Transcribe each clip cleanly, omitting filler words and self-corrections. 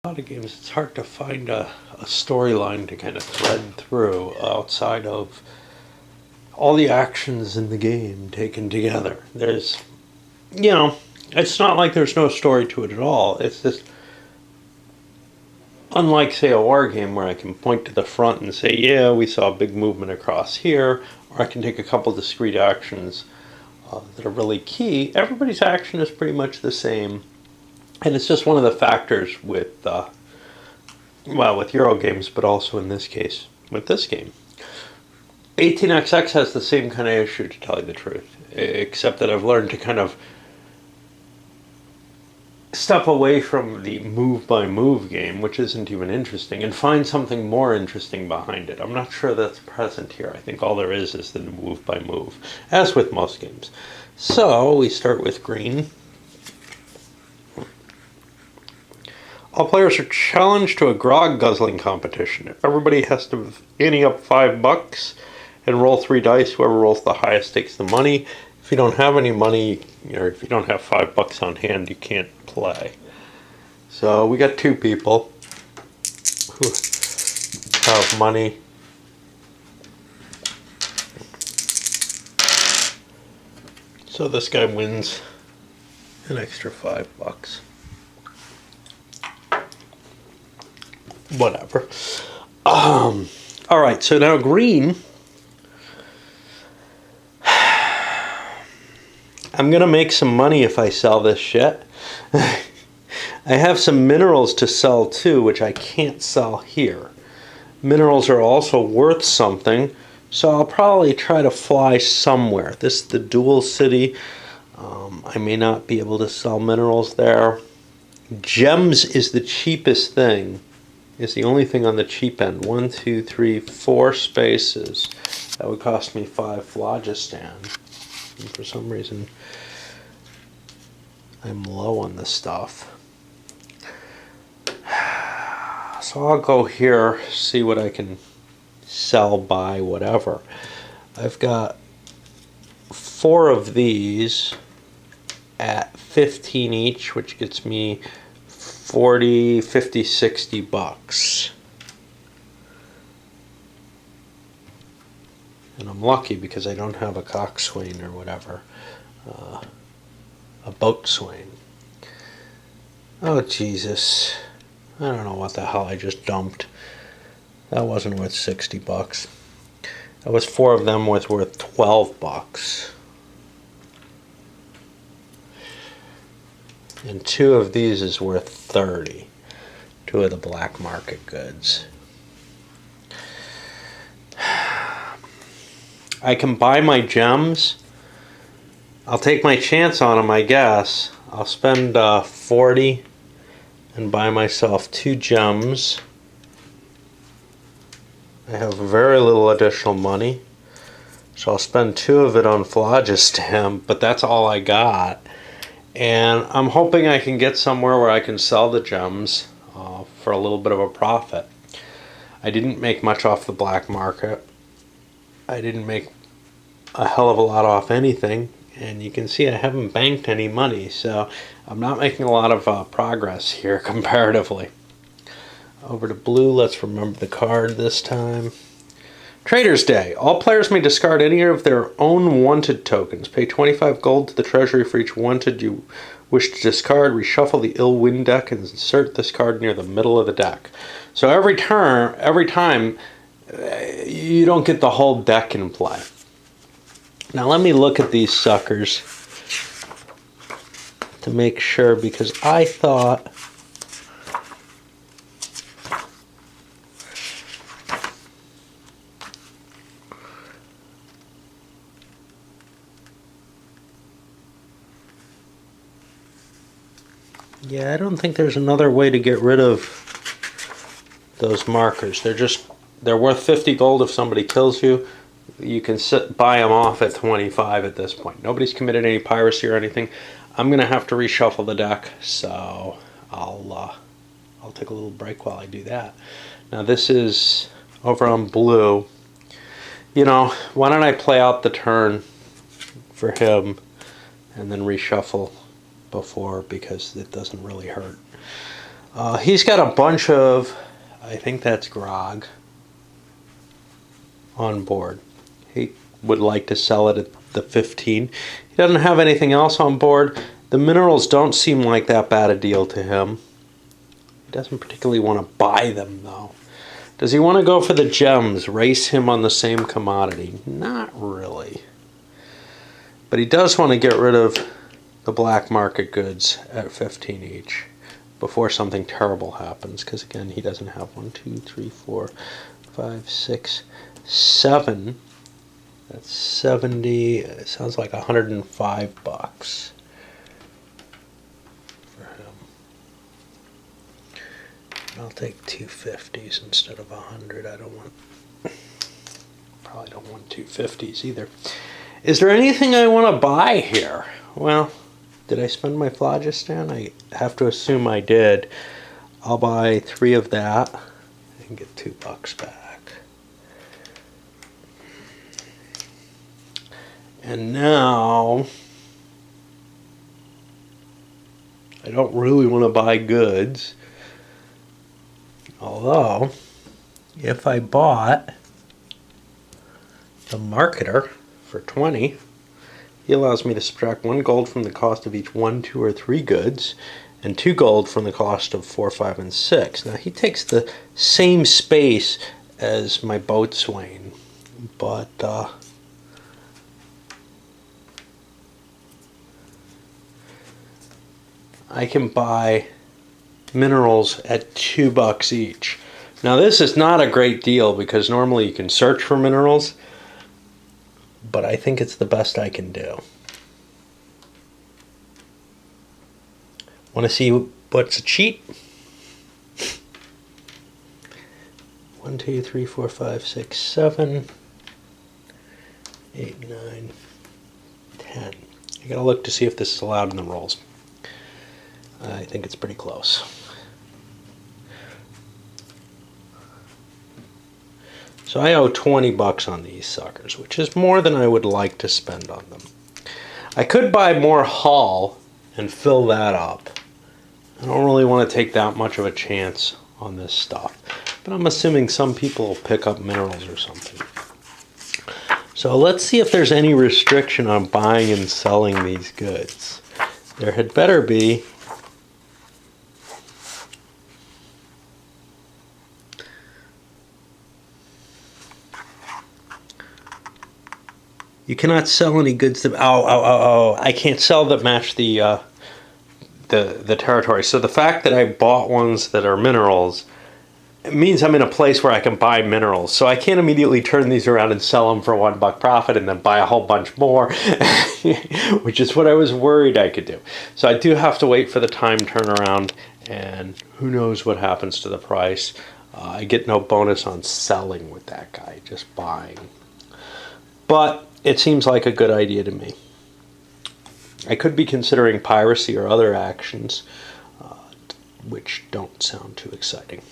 a lot of games, it's hard to find a storyline to kind of thread through outside of all the actions in the game taken together. There's, it's not like there's no story to it at all. It's just, unlike, say, a war game where I can point to the front and say, yeah, we saw a big movement across here, or I can take a couple discrete actions that are really key. Everybody's action is pretty much the same. And it's just one of the factors with, with Euro games, but also in this case, with this game. 18xx has the same kind of issue, to tell you the truth, except that I've learned to kind of step away from the move-by-move game, which isn't even interesting, and find something more interesting behind it. I'm not sure that's present here. I think all there is the move-by-move, as with most games. So, we start with green. All players are challenged to a grog guzzling competition. Everybody has to ante up $5 and roll 3 dice. Whoever rolls the highest takes the money. If you don't have any money, or if you don't have $5 on hand, you can't play. So we got 2 people who have money. So this guy wins an extra $5. Whatever. All right, so now green. I'm going to make some money if I sell this shit. I have some minerals to sell too, which I can't sell here. Minerals are also worth something, so I'll probably try to fly somewhere. This is the dual city. I may not be able to sell minerals there. Gems is the cheapest thing. It's the only thing on the cheap end. 1, 2, 3, 4 spaces. That would cost me 5 phlogiston. And for some reason, I'm low on this stuff. So I'll go here, see what I can sell, buy, whatever. I've got 4 of these at 15 each, which gets me 40, 50, 60 bucks. And I'm lucky because I don't have a coxswain or whatever. A boatswain. Oh, Jesus. I don't know what the hell I just dumped. That wasn't worth 60 bucks. That was 4 of them worth 12 bucks. And 2 of these is worth 30. 2 of the black market goods. I can buy my gems. I'll take my chance on them, I guess. I'll spend 40 and buy myself 2 gems. I have very little additional money, so I'll spend 2 of it on phlogiston, but that's all I got. And I'm hoping I can get somewhere where I can sell the gems for a little bit of a profit. I didn't make much off the black market. I didn't make a hell of a lot off anything, and you can see I haven't banked any money, so I'm not making a lot of progress here comparatively. Over to blue, let's remember the card this time. Trader's Day. All players may discard any of their own wanted tokens. Pay 25 gold to the treasury for each wanted you wish to discard. Reshuffle the ill wind deck and insert this card near the middle of the deck. So every time, you don't get the whole deck in play. Now let me look at these suckers to make sure, because I thought I don't think there's another way to get rid of those markers. They're worth 50 gold if somebody kills you. You can buy them off at 25 at this point. Nobody's committed any piracy or anything. I'm gonna have to reshuffle the deck, so I'll take a little break while I do that. Now this is over on blue. Why don't I play out the turn for him and then reshuffle before, because it doesn't really hurt. He's got a bunch of, I think that's grog, on board. He would like to sell it at the 15. He doesn't have anything else on board. The minerals don't seem like that bad a deal to him. He doesn't particularly want to buy them, though. Does he want to go for the gems, race him on the same commodity? Not really. But he does want to get rid of the black market goods at 15 each before something terrible happens, because again, he doesn't have 1, 2, 3, 4, 5, 6, 7. That's 70. It sounds like $105 for him. I'll take 250s instead of 100. Probably don't want 250s either. Is there anything I want to buy here? Well, did I spend my phlogiston? I have to assume I did. I'll buy 3 of that and get $2 back. And now, I don't really want to buy goods. Although, if I bought the marketer for 20, he allows me to subtract 1 gold from the cost of each 1, 2, or 3 goods, and 2 gold from the cost of 4, 5, and 6. Now he takes the same space as my boatswain, but I can buy minerals at $2 each. Now this is not a great deal because normally you can search for minerals, but I think it's the best I can do. Want to see what's a cheat? 1, 2, 3, 4, 5, 6, 7, 8, 9, 10. I gotta look to see if this is allowed in the rolls. I think it's pretty close. So I owe $20 on these suckers, which is more than I would like to spend on them. I could buy more hull and fill that up. I don't really want to take that much of a chance on this stuff, but I'm assuming some people will pick up minerals or something. So let's see if there's any restriction on buying and selling these goods. There had better be. You cannot sell any goods that I can't sell that match the territory. So the fact that I bought ones that are minerals, it means I'm in a place where I can buy minerals. So I can't immediately turn these around and sell them for $1 profit and then buy a whole bunch more, which is what I was worried I could do. So I do have to wait for the time turnaround, and who knows what happens to the price. I get no bonus on selling with that guy, just buying. But it seems like a good idea to me. I could be considering piracy or other actions, which don't sound too exciting.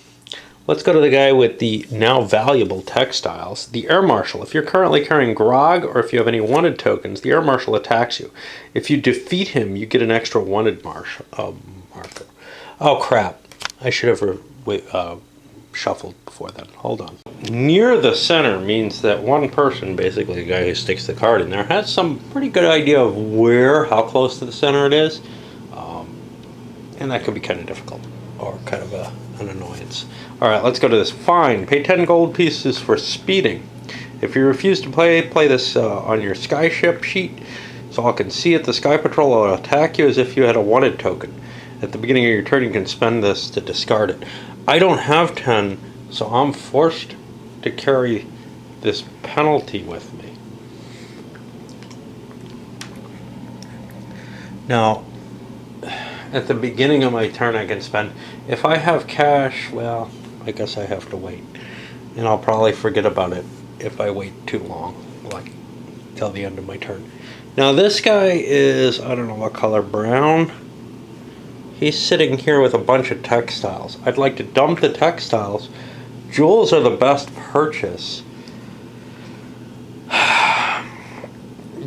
Let's go to the guy with the now valuable textiles, the Air Marshal. If you're currently carrying grog or if you have any wanted tokens, the Air Marshal attacks you. If you defeat him, you get an extra wanted marker. Oh crap, I should have shuffled before then. Hold on. Near the center means that one person, basically the guy who sticks the card in there, has some pretty good idea of how close to the center it is, and that could be kind of difficult or kind of an annoyance. All right, let's go to this. Fine. Pay 10 gold pieces for speeding. If you refuse to play this on your skyship sheet, so all can see it, the Sky Patrol will attack you as if you had a wanted token. At the beginning of your turn, you can spend this to discard it. I don't have 10, so I'm forced to carry this penalty with me. Now, at the beginning of my turn, I can spend. If I have cash, well, I guess I have to wait. And I'll probably forget about it if I wait too long, like till the end of my turn. Now, this guy is, I don't know what color, brown. He's sitting here with a bunch of textiles. I'd like to dump the textiles. Jewels are the best purchase.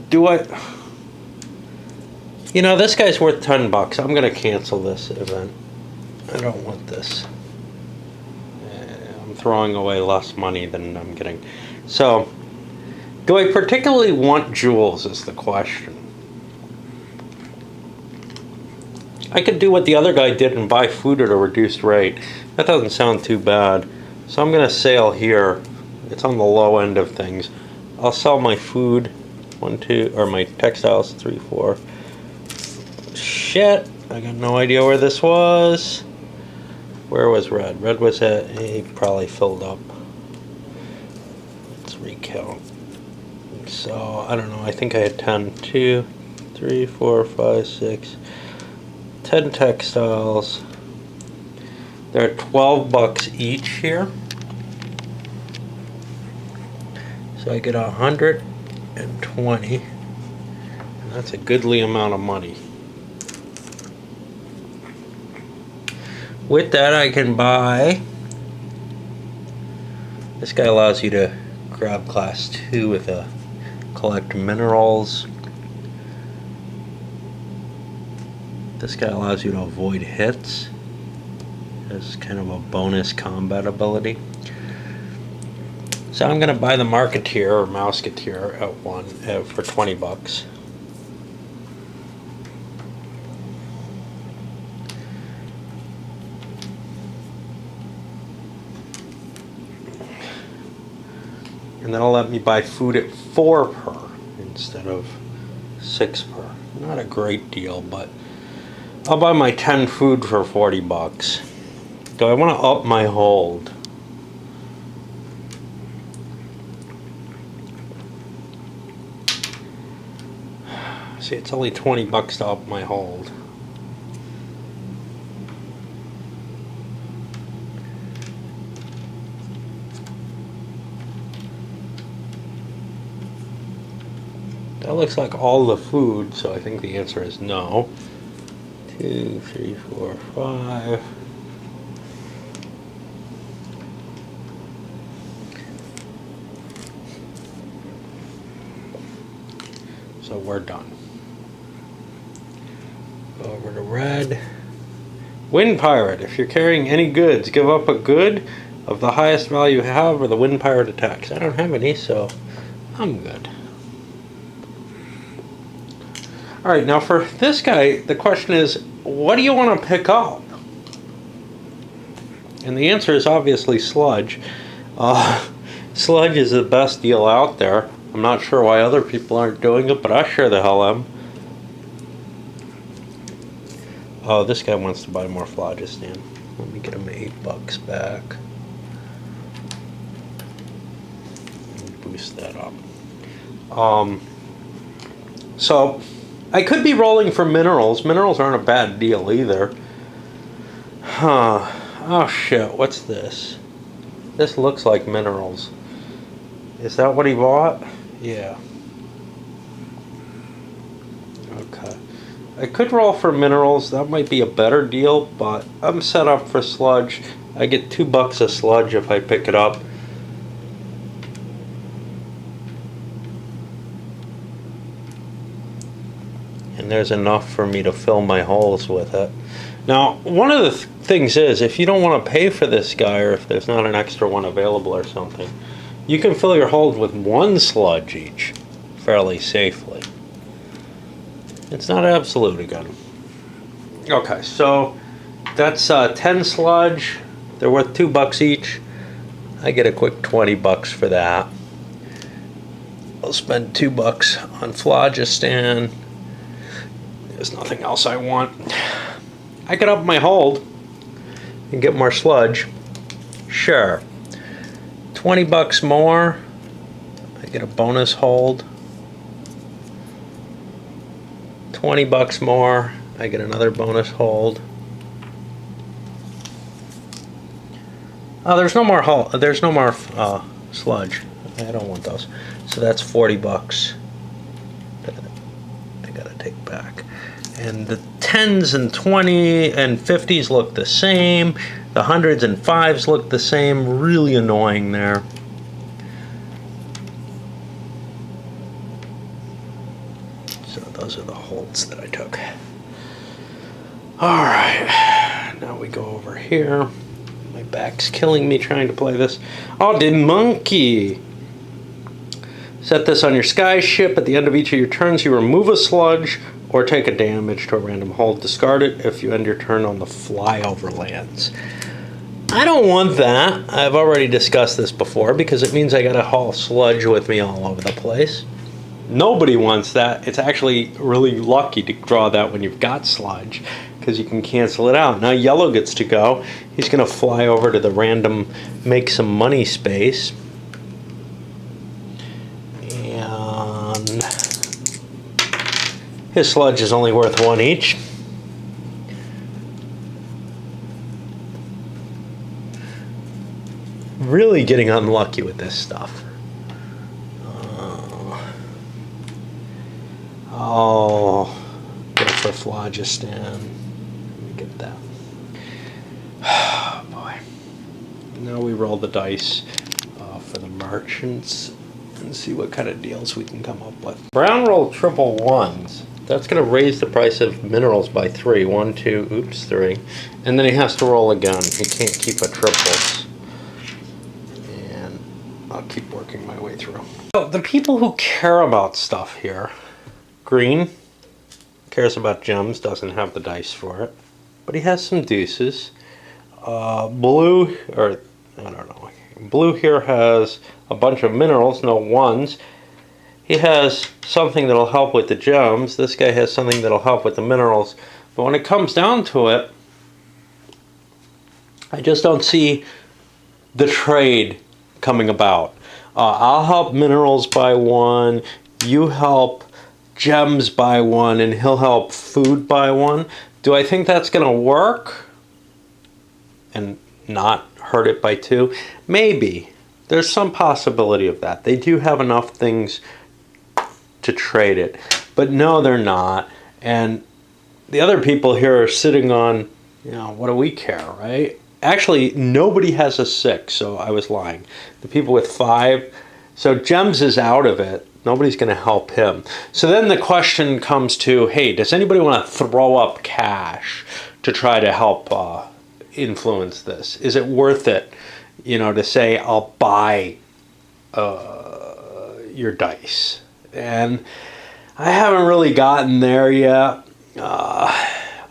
Do I... You know, this guy's worth $10. I'm going to cancel this event. I don't want this. I'm throwing away less money than I'm getting. So, do I particularly want jewels is the question. I could do what the other guy did and buy food at a reduced rate. That doesn't sound too bad. So I'm going to sail here. It's on the low end of things. I'll sell my food. 1, 2, or my textiles. 3, 4. Shit. I got no idea where this was. Where was red? Red was at, he probably filled up. Let's recount. So, I don't know. I think I had 10. 2, 3, 4, 5, 6. 10 textiles. They're $12 each here. So I get 120. And that's a goodly amount of money. With that, I can buy. This guy allows you to grab class 2 with a collect minerals. This guy allows you to avoid hits. It's kind of a bonus combat ability. So I'm going to buy the Marketeer or Mouseketeer at one for $20. And that'll let me buy food at 4 per instead of 6 per. Not a great deal, but I'll buy my 10 food for $40. Do I want to up my hold? See, it's only $20 to up my hold. That looks like all the food, so I think the answer is no. 2, 3, 4, 5. So we're done. Go over to red. Wind Pirate. If you're carrying any goods, give up a good of the highest value you have or the Wind Pirate attacks. I don't have any, so I'm good. Alright, now for this guy, the question is, what do you want to pick up? And the answer is obviously Sludge. Sludge is the best deal out there. I'm not sure why other people aren't doing it, but I sure the hell am. Oh, this guy wants to buy more Phlogiston. Let me get him $8 back. Boost that up. So I could be rolling for minerals. Minerals aren't a bad deal either. Huh. Oh shit, what's this? This looks like minerals. Is that what he bought? Yeah. Okay. I could roll for minerals. That might be a better deal, but I'm set up for sludge. I get $2 a sludge if I pick it up. And there's enough for me to fill my holes with it. Now, one of the things is, if you don't want to pay for this guy, or if there's not an extra one available or something, you can fill your holes with 1 sludge each fairly safely. It's not absolute again. Okay, so that's 10 sludge. They're worth $2 each. I get a quick $20 for that. I'll spend $2 on Phlogiston. There's nothing else I want. I could up my hold and get more sludge. Sure. $20 more. I get a bonus hold. $20 more. I get another bonus hold. Oh, there's no more hold. There's no more sludge. I don't want those. So that's $40 that I gotta take back. And the 10s and 20 and 50s look the same. The 100s and 5s look the same. Really annoying there. So those are the holds that I took. Alright. Now we go over here. My back's killing me trying to play this. Oh, the monkey! Set this on your sky ship. At the end of each of your turns, you remove a sludge or take a damage to a random hull. Discard it if you end your turn on the flyover lands. I don't want that. I've already discussed this before because it means I gotta haul sludge with me all over the place. Nobody wants that. It's actually really lucky to draw that when you've got sludge because you can cancel it out. Now yellow gets to go. He's gonna fly over to the random make some money space. And his sludge is only worth 1 each. Really getting unlucky with this stuff. Oh, go for phlogiston. Let me get that. Oh, boy. Now we roll the dice for the merchants and see what kind of deals we can come up with. Brown rolled triple ones. That's going to raise the price of minerals by 3. 1, 2, oops, 3. And then he has to roll again. He can't keep a triples. And I'll keep working my way through. So the people who care about stuff here, green cares about gems, doesn't have the dice for it, but he has some deuces. Blue, or I don't know, blue here has a bunch of minerals, no ones. He has something that'll help with the gems. This guy has something that'll help with the minerals. But when it comes down to it, I just don't see the trade coming about. I'll help minerals by 1, you help gems by 1, and he'll help food by 1. Do I think that's going to work and not hurt it by 2? Maybe. There's some possibility of that. They do have enough things to trade it, but no, they're not. And the other people here are sitting on, you know, what do we care, right? Actually, nobody has a 6, so I was lying. The people with 5, so gems is out of it. Nobody's going to help him. So then the question comes to, hey, does anybody want to throw up cash to try to help influence this? Is it worth it, you know, to say, I'll buy your dice? And I haven't really gotten there yet.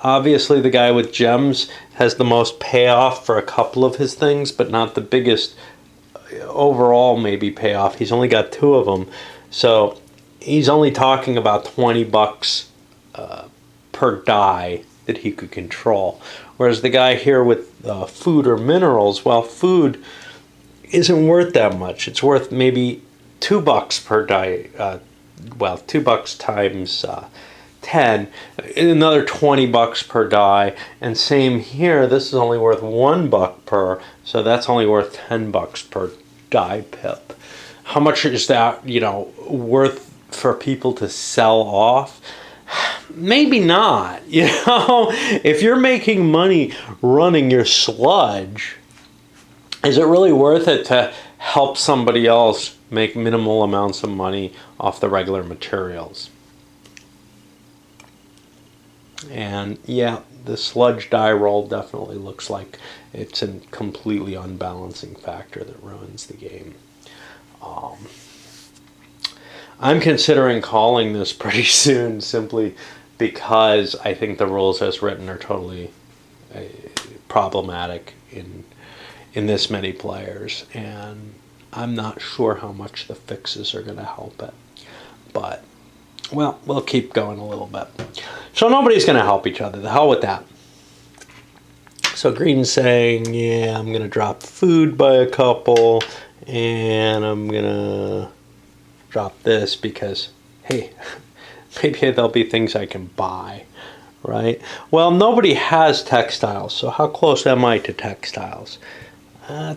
Obviously, the guy with gems has the most payoff for a couple of his things, but not the biggest overall maybe payoff. He's only got 2 of them. So he's only talking about $20 per die that he could control. Whereas the guy here with food or minerals, well, food isn't worth that much. It's worth maybe $2 per die. Well, $2 times 10, another $20 per die. And same here, this is only worth $1 per, so that's only worth $10 per die pip. How much is that, you know, worth for people to sell off? Maybe not. You know, if you're making money running your sludge, is it really worth it to help somebody else make minimal amounts of money off the regular materials? And yeah, the sludge die roll definitely looks like it's a completely unbalancing factor that ruins the game. I'm considering calling this pretty soon simply because I think the rules as written are totally problematic in this many players, and I'm not sure how much the fixes are going to help it. But, well, we'll keep going a little bit. So nobody's going to help each other. The hell with that. So Green's saying, yeah, I'm going to drop food by a couple, and I'm going to drop this because, hey, maybe there'll be things I can buy, right? Well, nobody has textiles, so how close am I to textiles?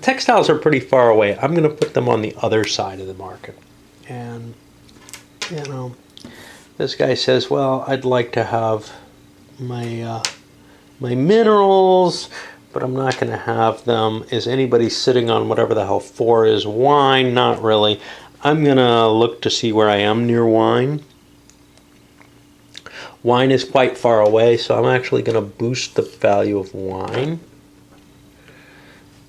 Textiles are pretty far away. I'm going to put them on the other side of the market. And, you know, this guy says, well, I'd like to have my my minerals, but I'm not going to have them. Is anybody sitting on whatever the hell 4 is? Wine? Not really. I'm going to look to see where I am near wine. Wine is quite far away, so I'm actually going to boost the value of wine.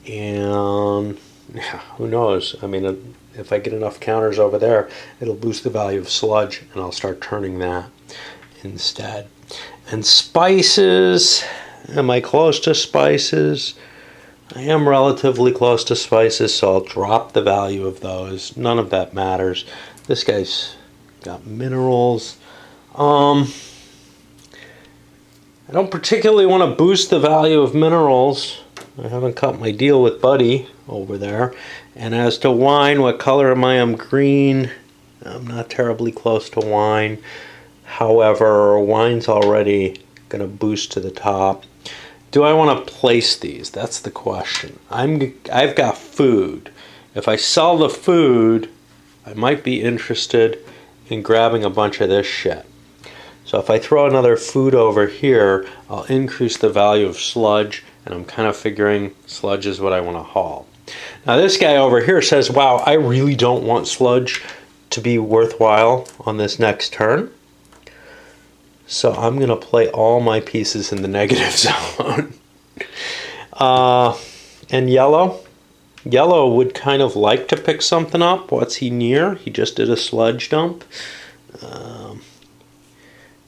And yeah, who knows? I mean, if I get enough counters over there, it'll boost the value of sludge, and I'll start turning that instead. And spices, am I close to spices? I am relatively close to spices, so I'll drop the value of those. None of that matters. This guy's got minerals. I don't particularly want to boost the value of minerals. I haven't cut my deal with Buddy over there. And as to wine, what color am I? I'm green. I'm not terribly close to wine. However, wine's already going to boost to the top. Do I want to place these? That's the question. I've got food. If I sell the food, I might be interested in grabbing a bunch of this shit. So if I throw another food over here, I'll increase the value of sludge, and I'm kind of figuring sludge is what I want to haul. Now this guy over here says, wow, I really don't want sludge to be worthwhile on this next turn. So I'm going to play all my pieces in the negative zone. And yellow. Yellow would kind of like to pick something up. What's he near? He just did a sludge dump.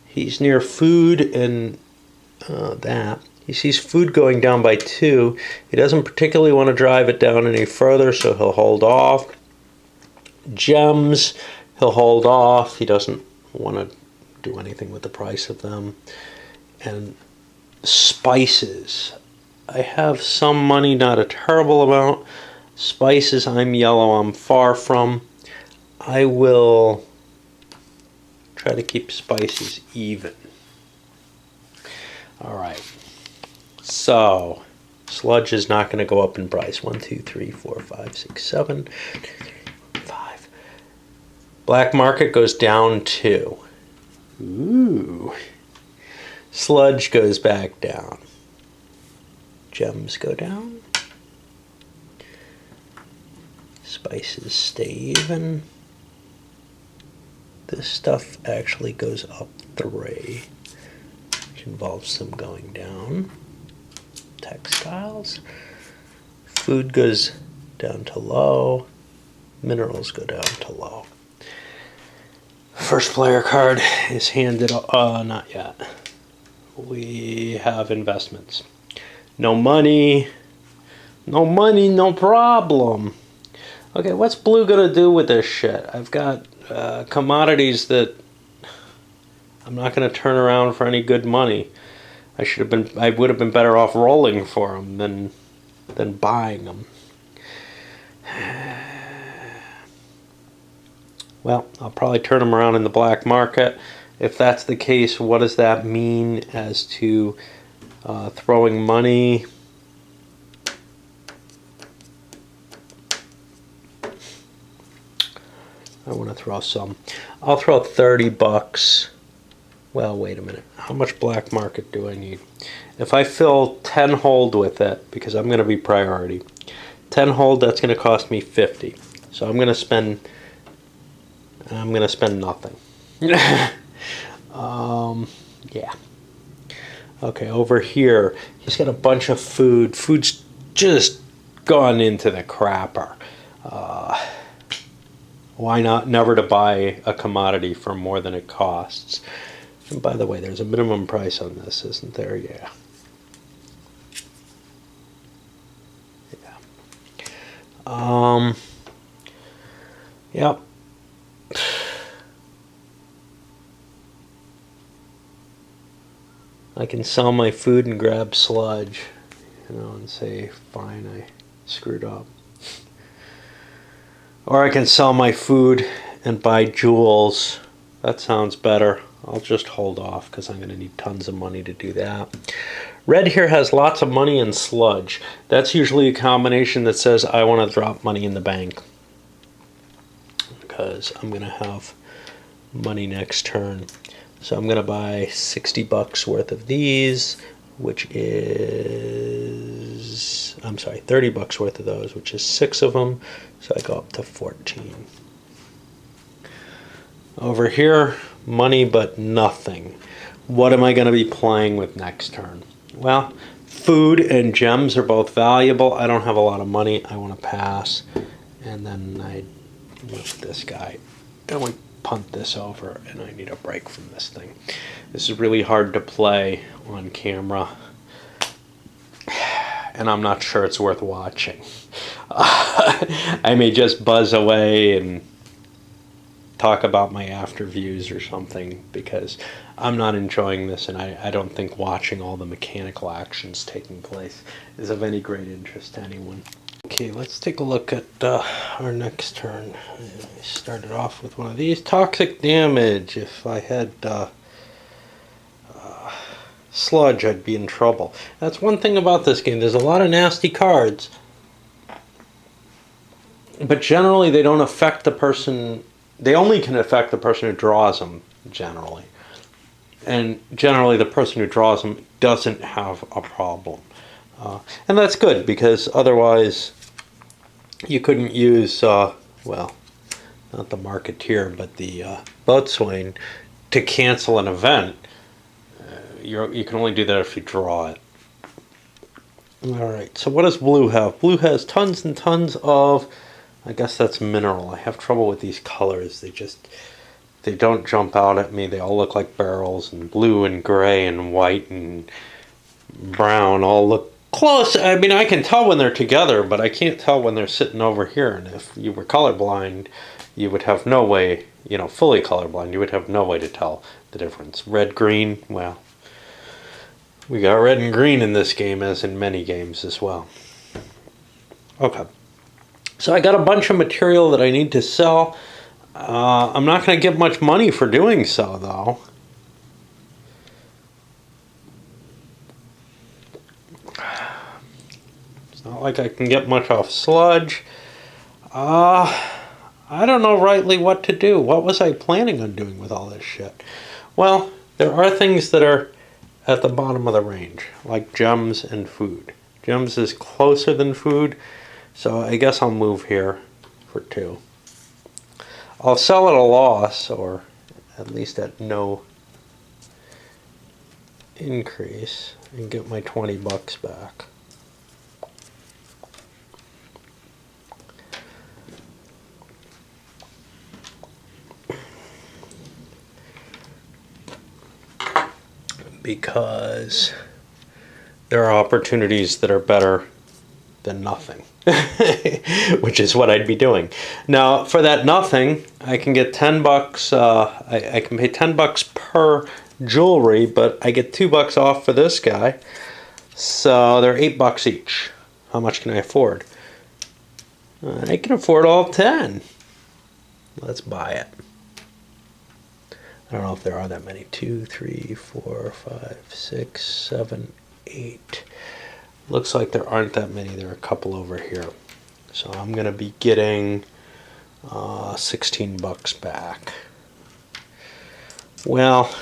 He's near food and that. He sees food going down by 2. He doesn't particularly want to drive it down any further, so he'll hold off. Gems, he'll hold off. He doesn't want to do anything with the price of them. And spices, I have some money, not a terrible amount. Spices, I'm yellow, I'm far from. I will try to keep spices even. All right, so sludge is not going to go up in price. 1, 2, 3, 4, 5, 6, 7, 5. Black market goes down 2. Ooh. Sludge goes back down. Gems go down. Spices stay even. This stuff actually goes up 3, which involves them going down. Textiles. Food goes down to low. Minerals go down to low. First player card is handed, not yet. We have investments. No money, no problem. Okay, what's blue gonna do with this shit? I've got commodities that I'm not gonna turn around for any good money. I would have been better off rolling for them than buying them. Well, I'll probably turn them around in the black market. If that's the case, what does that mean as to throwing money? I want to throw some. I'll throw 30 bucks. Well, wait a minute. How much black market do I need? If I fill 10 hold with it, because I'm going to be priority, 10 hold, that's going to cost me 50. So I'm going to spend nothing. Yeah. Okay, over here, he's got a bunch of food. Food's just gone into the crapper. Why not never to buy a commodity for more than it costs? And by the way, there's a minimum price on this, isn't there? Yeah. Yeah. Yep. I can sell my food and grab sludge, and say, fine, I screwed up. Or I can sell my food and buy jewels. That sounds better. I'll just hold off because I'm going to need tons of money to do that. Red here has lots of money and sludge. That's usually a combination that says I want to drop money in the bank, because I'm going to have money next turn. So I'm going to buy 60 bucks worth of these, which is, 30 bucks worth of those, which is 6 of them. So I go up to 14. Over here, money but nothing. What am I going to be playing with next turn? Well, food and gems are both valuable. I don't have a lot of money. I want to pass. And then I move this guy. And we punt this over, and I need a break from this thing. This is really hard to play on camera. And I'm not sure it's worth watching. I may just buzz away and talk about my after views or something, because I'm not enjoying this, and I don't think watching all the mechanical actions taking place is of any great interest to anyone. Okay, let's take a look at our next turn. I started off with one of these. Toxic damage. If I had sludge, I'd be in trouble. That's one thing about this game. There's a lot of nasty cards, but generally they don't affect the person. They only can affect the person who draws them, generally. And generally the person who draws them doesn't have a problem. And that's good, because otherwise you couldn't use, well, not the Marketeer, but the Boatswain to cancel an event. You can only do that if you draw it. Alright, so what does blue have? Blue has tons and tons of, I guess that's mineral. I have trouble with these colors. They don't jump out at me. They all look like barrels, and blue and gray and white and brown all look close. I mean, I can tell when they're together, but I can't tell when they're sitting over here. And if you were colorblind, you would have no way, fully colorblind, you would have no way to tell the difference. Red, green, well, we got red and green in this game, as in many games as well. Okay. So I got a bunch of material that I need to sell. I'm not going to get much money for doing so, though. It's not like I can get much off sludge. I don't know rightly what to do. What was I planning on doing with all this shit? Well, there are things that are at the bottom of the range, like gems and food. Gems is closer than food, so I guess I'll move here for 2. I'll sell at a loss, or at least at no increase, and get my 20 bucks back. Because there are opportunities that are better than nothing, which is what I'd be doing. Now, for that nothing, I can get 10 bucks. I can pay 10 bucks per jewelry, but I get 2 bucks off for this guy. So they're 8 bucks each. How much can I afford? I can afford all 10. Let's buy it. I don't know if there are that many. 2, 3, 4, 5, 6, 7, 8. Looks like there aren't that many. There are a couple over here. So I'm going to be getting 16 bucks back. Well,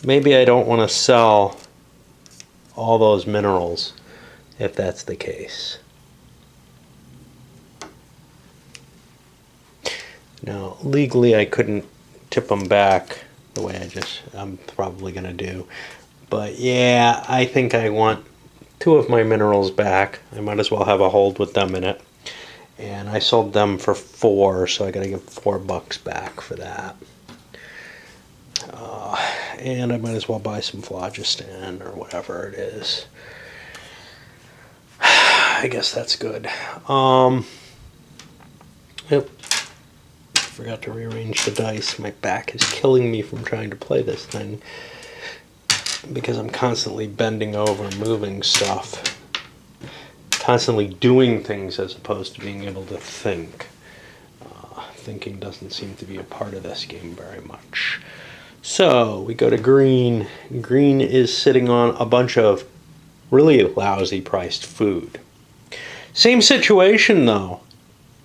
maybe I don't want to sell all those minerals if that's the case. Now, legally I couldn't tip them back the way I'm probably going to do. But yeah, I think I want 2 of my minerals back. I might as well have a hold with them in it. And I sold them for 4, so I got to give 4 bucks back for that. And I might as well buy some phlogiston or whatever it is. I guess that's good. Yep. Forgot to rearrange the dice. My back is killing me from trying to play this thing, because I'm constantly bending over, moving stuff, constantly doing things as opposed to being able to think. Thinking doesn't seem to be a part of this game very much. So we go to green. Green is sitting on a bunch of really lousy priced food. Same situation though.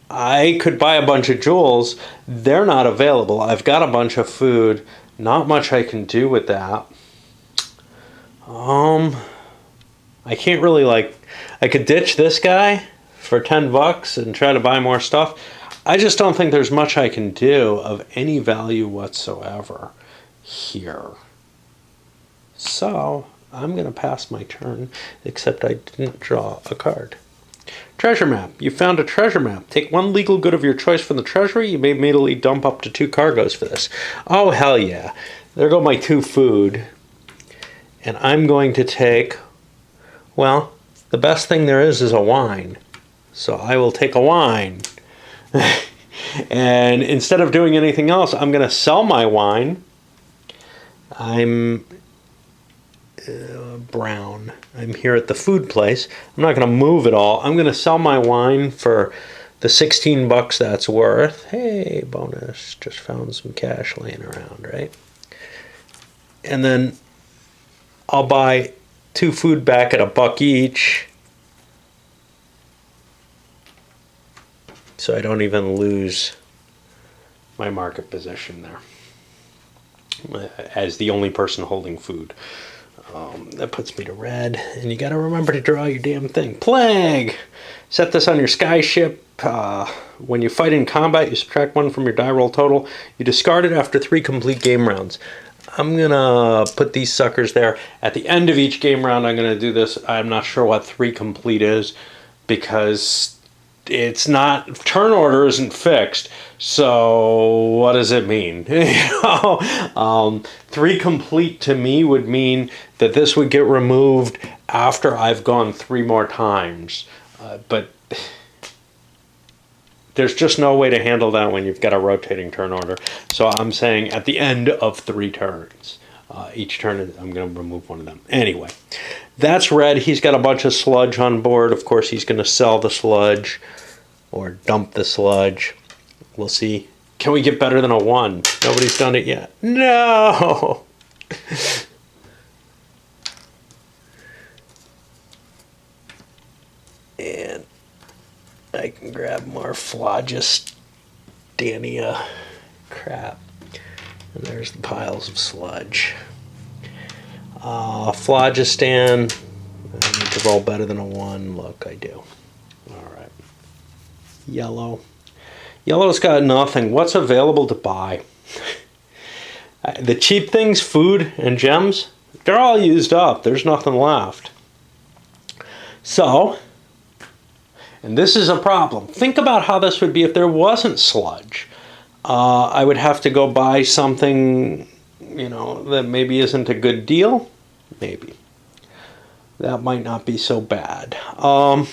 I could buy a bunch of jewels. They're not available. I've got a bunch of food. Not much I can do with that. I can't really, I could ditch this guy for 10 bucks and try to buy more stuff. I just don't think there's much I can do of any value whatsoever here. So I'm going to pass my turn, except I didn't draw a card. Treasure map. You found a treasure map. Take one legal good of your choice from the treasury. You may immediately dump up to 2 cargoes for this. Oh, hell yeah. There go my 2 food. And I'm going to take, well, the best thing there is a wine. So I will take a wine. And instead of doing anything else, I'm going to sell my wine. I'm brown. I'm here at the food place. I'm not going to move at all. I'm going to sell my wine for the 16 bucks that's worth. Hey, bonus. Just found some cash laying around, right? And then I'll buy 2 food back at $1 each. So I don't even lose my market position there as the only person holding food. That puts me to red, and you got to remember to draw your damn thing. Plague! Set this on your sky ship. When you fight in combat, you subtract 1 from your die roll total. You discard it after 3 complete game rounds. I'm going to put these suckers there. At the end of each game round, I'm going to do this. I'm not sure what 3 complete is, because it's not, turn order isn't fixed. So what does it mean? 3 complete to me would mean that this would get removed after I've gone 3 more times. But there's just no way to handle that when you've got a rotating turn order. So I'm saying at the end of 3 turns. Each turn I'm going to remove 1 of them. Anyway, that's red. He's got a bunch of sludge on board. Of course, he's going to sell the sludge or dump the sludge. We'll see. Can we get better than a 1? Nobody's done it yet. No! And I can grab more Phlogisania crap. And there's the piles of sludge. Phlogistan. I need to roll better than a 1. Look, I do. Alright. Yellow. Yellow's got nothing. What's available to buy? The cheap things, food and gems, they're all used up. There's nothing left. So, and this is a problem. Think about how this would be if there wasn't sludge. I would have to go buy something, that maybe isn't a good deal. Maybe. That might not be so bad. I'm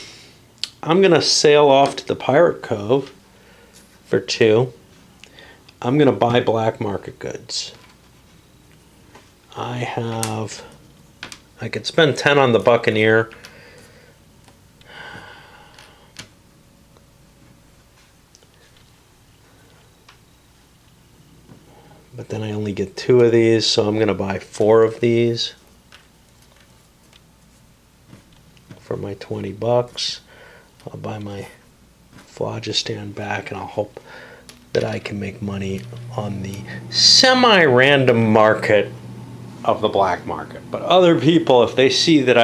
going to sail off to the Pirate Cove for 2. I'm going to buy black market goods. I could spend 10 on the Buccaneer. But then I only get 2 of these, so I'm going to buy 4 of these for my 20 bucks. I'll buy my Phlogistan back, and I'll hope that I can make money on the semi-random market of the black market. But other people, if they see that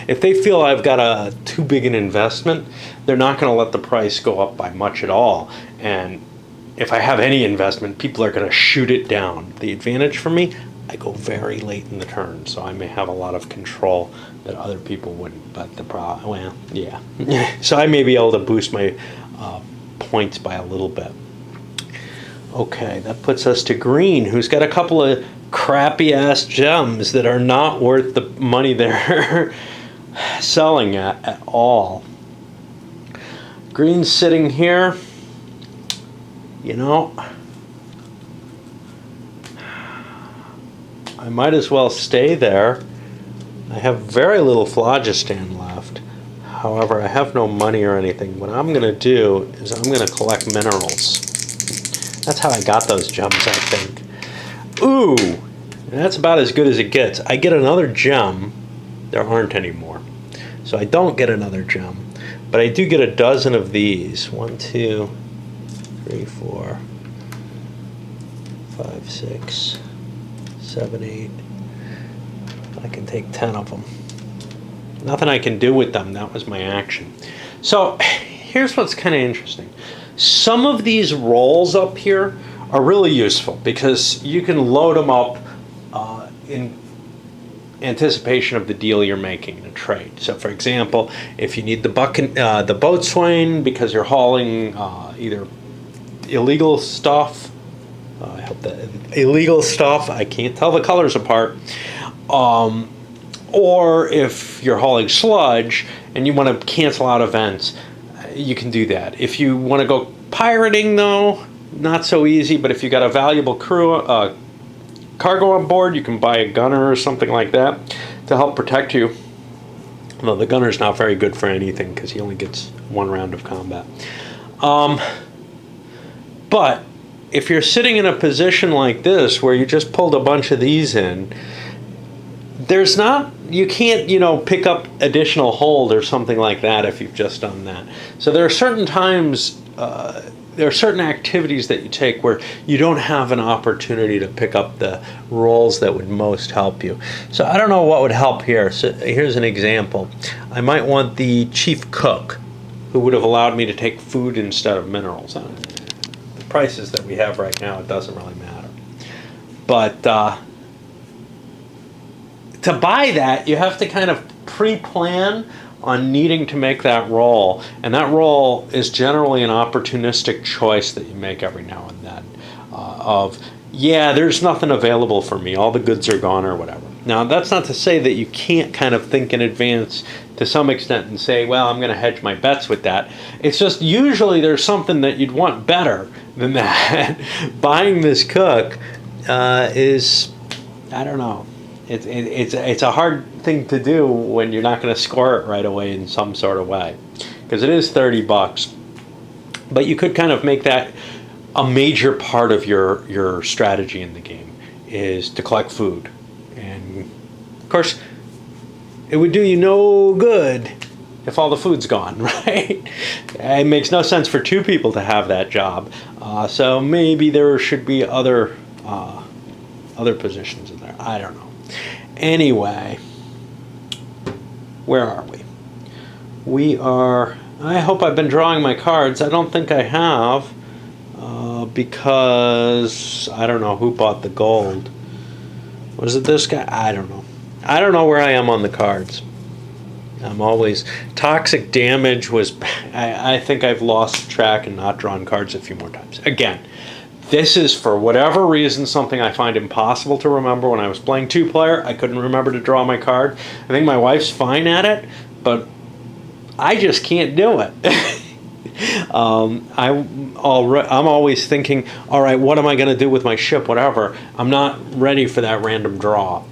if they feel I've got a too big an investment, they're not going to let the price go up by much at all. And if I have any investment, people are going to shoot it down. The advantage for me, I go very late in the turn, so I may have a lot of control that other people wouldn't. But the problem, well, yeah. So I may be able to boost my points by a little bit. Okay, that puts us to green, who's got a couple of crappy-ass gems that are not worth the money they're selling at all. Green's sitting here. I might as well stay there. I have very little Phlogistan left. However, I have no money or anything. What I'm going to do is I'm going to collect minerals. That's how I got those gems, I think. Ooh! That's about as good as it gets. I get another gem. There aren't any more. So I don't get another gem. But I do get a dozen of these. 1, 2, 3, 4, 5, 6, 7, 8. I can take 10 of them. Nothing I can do with them. That was my action. So here's what's kind of interesting. Some of these rolls up here are really useful because you can load them up in anticipation of the deal you're making in a trade. So, for example, if you need the boatswain because you're hauling either illegal stuff, I hope that illegal stuff, I can't tell the colors apart, or if you're hauling sludge and you want to cancel out events, you can do that. If you want to go pirating, though, not so easy, but if you got a valuable cargo on board, you can buy a gunner or something like that to help protect you. Although the gunner's not very good for anything because he only gets one round of combat. But if you're sitting in a position like this where you just pulled a bunch of these in, you can't, pick up additional hold or something like that if you've just done that. So there are certain times, there are certain activities that you take where you don't have an opportunity to pick up the roles that would most help you. So I don't know what would help here. So here's an example. I might want the chief cook, who would have allowed me to take food instead of minerals. The prices that we have right now, it doesn't really matter. But to buy that, you have to kind of pre-plan on needing to make that roll, and that roll is generally an opportunistic choice that you make every now and then there's nothing available for me, all the goods are gone or whatever. Now, that's not to say that you can't kind of think in advance to some extent and say, well, I'm going to hedge my bets with that. It's just usually there's something that you'd want better than that. Buying this cook is, I don't know. It's a hard thing to do when you're not going to score it right away in some sort of way, because it is $30. But you could kind of make that a major part of your strategy in the game, is to collect food. And of course, it would do you no good if all the food's gone, right? It makes no sense for two people to have that job. So maybe there should be other positions in there. I don't know. Anyway, where are we? I hope I've been drawing my cards. I don't think I have, because I don't know who bought the gold. Was it this guy? I don't know. I don't know where I am on the cards. I'm always... Toxic damage was... I think I've lost track and not drawn cards a few more times. Again, this is, for whatever reason, something I find impossible to remember. When I was playing two-player, I couldn't remember to draw my card. I think my wife's fine at it, but I just can't do it. I'm always thinking, all right, what am I going to do with my ship, whatever. I'm not ready for that random draw.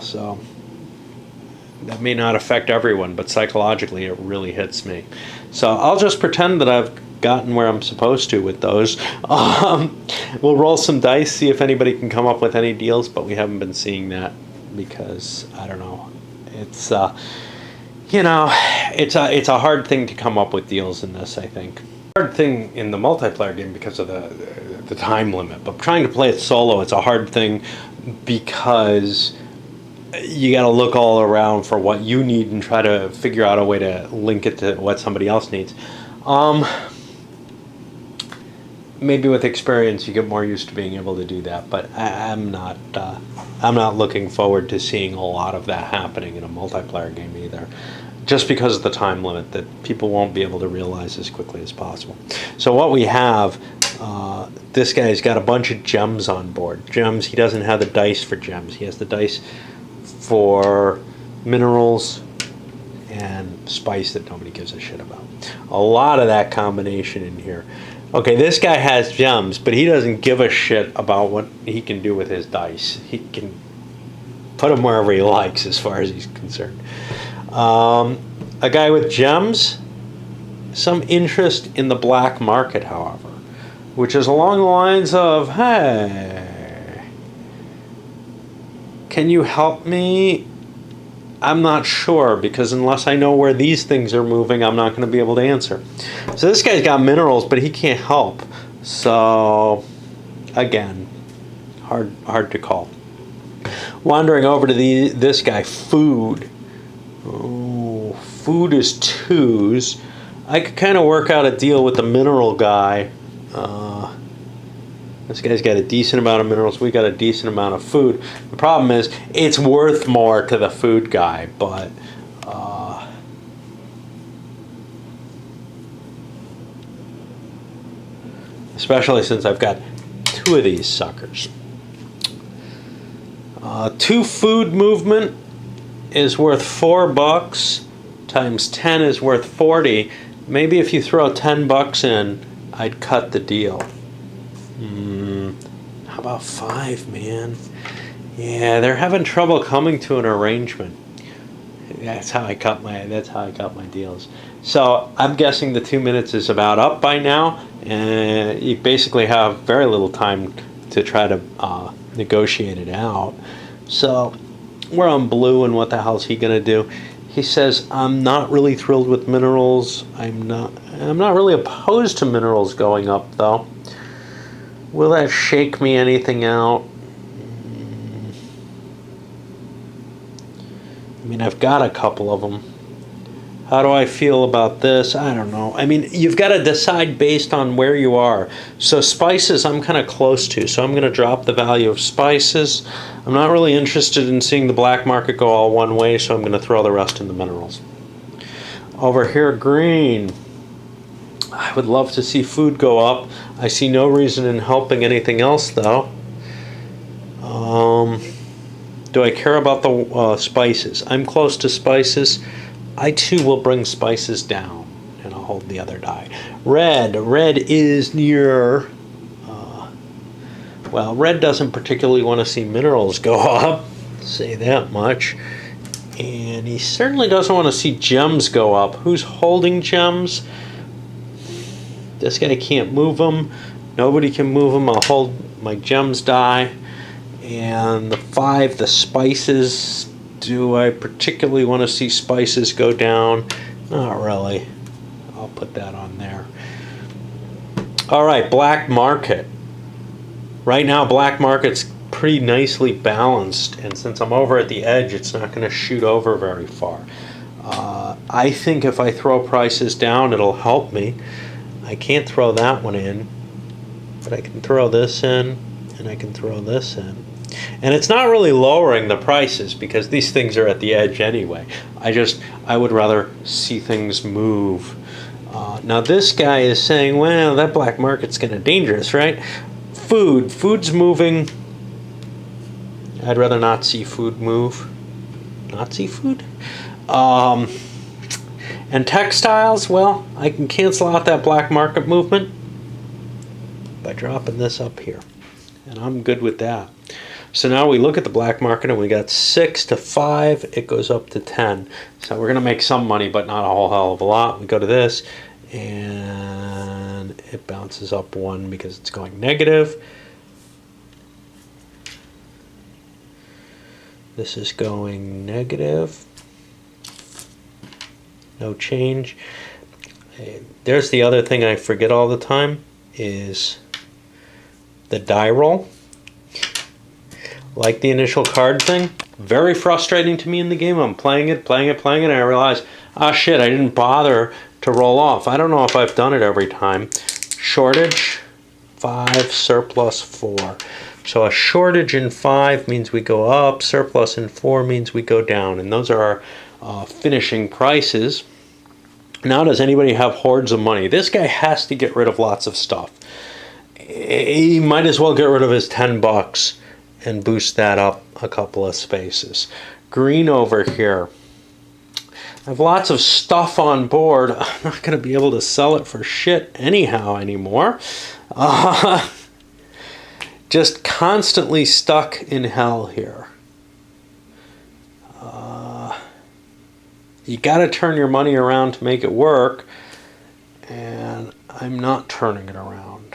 So that may not affect everyone, but psychologically it really hits me. So I'll just pretend that I've gotten where I'm supposed to with those. We'll roll some dice, see if anybody can come up with any deals, but we haven't been seeing that because, I don't know, it's it's a hard thing to come up with deals in this, I think. Hard thing in the multiplayer game because of the time limit, but trying to play it solo, it's a hard thing because you got to look all around for what you need and try to figure out a way to link it to what somebody else needs. Maybe with experience you get more used to being able to do that, but I'm not looking forward to seeing a lot of that happening in a multiplayer game either, just because of the time limit that people won't be able to realize as quickly as possible. So what we have, this guy's got a bunch of gems on board. Gems, he doesn't have the dice for gems. He has the dice for minerals and spice that nobody gives a shit about. A lot of that combination in here. Okay, this guy has gems, but he doesn't give a shit about what he can do with his dice. He can put them wherever he likes as far as he's concerned. A guy with gems, some interest in the black market, however, which is along the lines of, hey, can you help me? I'm not sure, because unless I know where these things are moving, I'm not going to be able to answer. So this guy's got minerals, but he can't help. So, again, hard to call. Wandering over to this guy, food. Oh, food is twos. I could kind of work out a deal with the mineral guy. This guy's got a decent amount of minerals. We got a decent amount of food. The problem is, it's worth more to the food guy, but especially since I've got 2 of these suckers. 2 food movement is worth $4 times 10 is worth 40. Maybe if you throw $10 in, I'd cut the deal. How about 5, man? Yeah, they're having trouble coming to an arrangement. That's how I cut my deals. So I'm guessing the 2 minutes is about up by now, and you basically have very little time to try to negotiate it out. So we're on blue, and what the hell's he gonna do? He says, I'm not really thrilled with minerals. I'm not really opposed to minerals going up, though. Will that shake me anything out? I mean, I've got a couple of them. How do I feel about this? I don't know. I mean, you've got to decide based on where you are. So spices, I'm kind of close to. So I'm going to drop the value of spices. I'm not really interested in seeing the black market go all one way, so I'm going to throw the rest in the minerals. Over here, green. I would love to see food go up. I see no reason in helping anything else, though. Do I care about the spices? I'm close to spices. I too will bring spices down, and I'll hold the other die. Red is near. Well, red doesn't particularly want to see minerals go up. Say that much. And he certainly doesn't want to see gems go up. Who's holding gems? This guy can't move them. Nobody can move them. I'll hold my gems die. And the 5, the spices. Do I particularly want to see spices go down? Not really. I'll put that on there. All right, black market. Right now, black market's pretty nicely balanced. And since I'm over at the edge, it's not going to shoot over very far. I think if I throw prices down, it'll help me. I can't throw that one in, but I can throw this in, and I can throw this in. And it's not really lowering the prices because these things are at the edge anyway. I would rather see things move. Now this guy is saying, well, that black market's kind of dangerous, right? Food's moving. I'd rather not see food move. Not see food? And textiles, well, I can cancel out that black market movement by dropping this up here. And I'm good with that. So now we look at the black market and we got 6 to 5. It goes up to 10. So we're going to make some money, but not a whole hell of a lot. We go to this and it bounces up 1 because it's going negative. This is going negative. No change. There's the other thing I forget all the time is the die roll. Like the initial card thing. Very frustrating to me in the game. I'm playing it, and I realize, ah shit, I didn't bother to roll off. I don't know if I've done it every time. Shortage, 5, surplus 4. So a shortage in 5 means we go up, surplus in 4 means we go down. And those are our finishing prices. Now does anybody have hordes of money? This guy has to get rid of lots of stuff. He might as well get rid of his $10 and boost that up a couple of spaces. Green over here. I have lots of stuff on board. I'm not going to be able to sell it for shit anyhow anymore. Just constantly stuck in hell here. You got to turn your money around to make it work, and I'm not turning it around.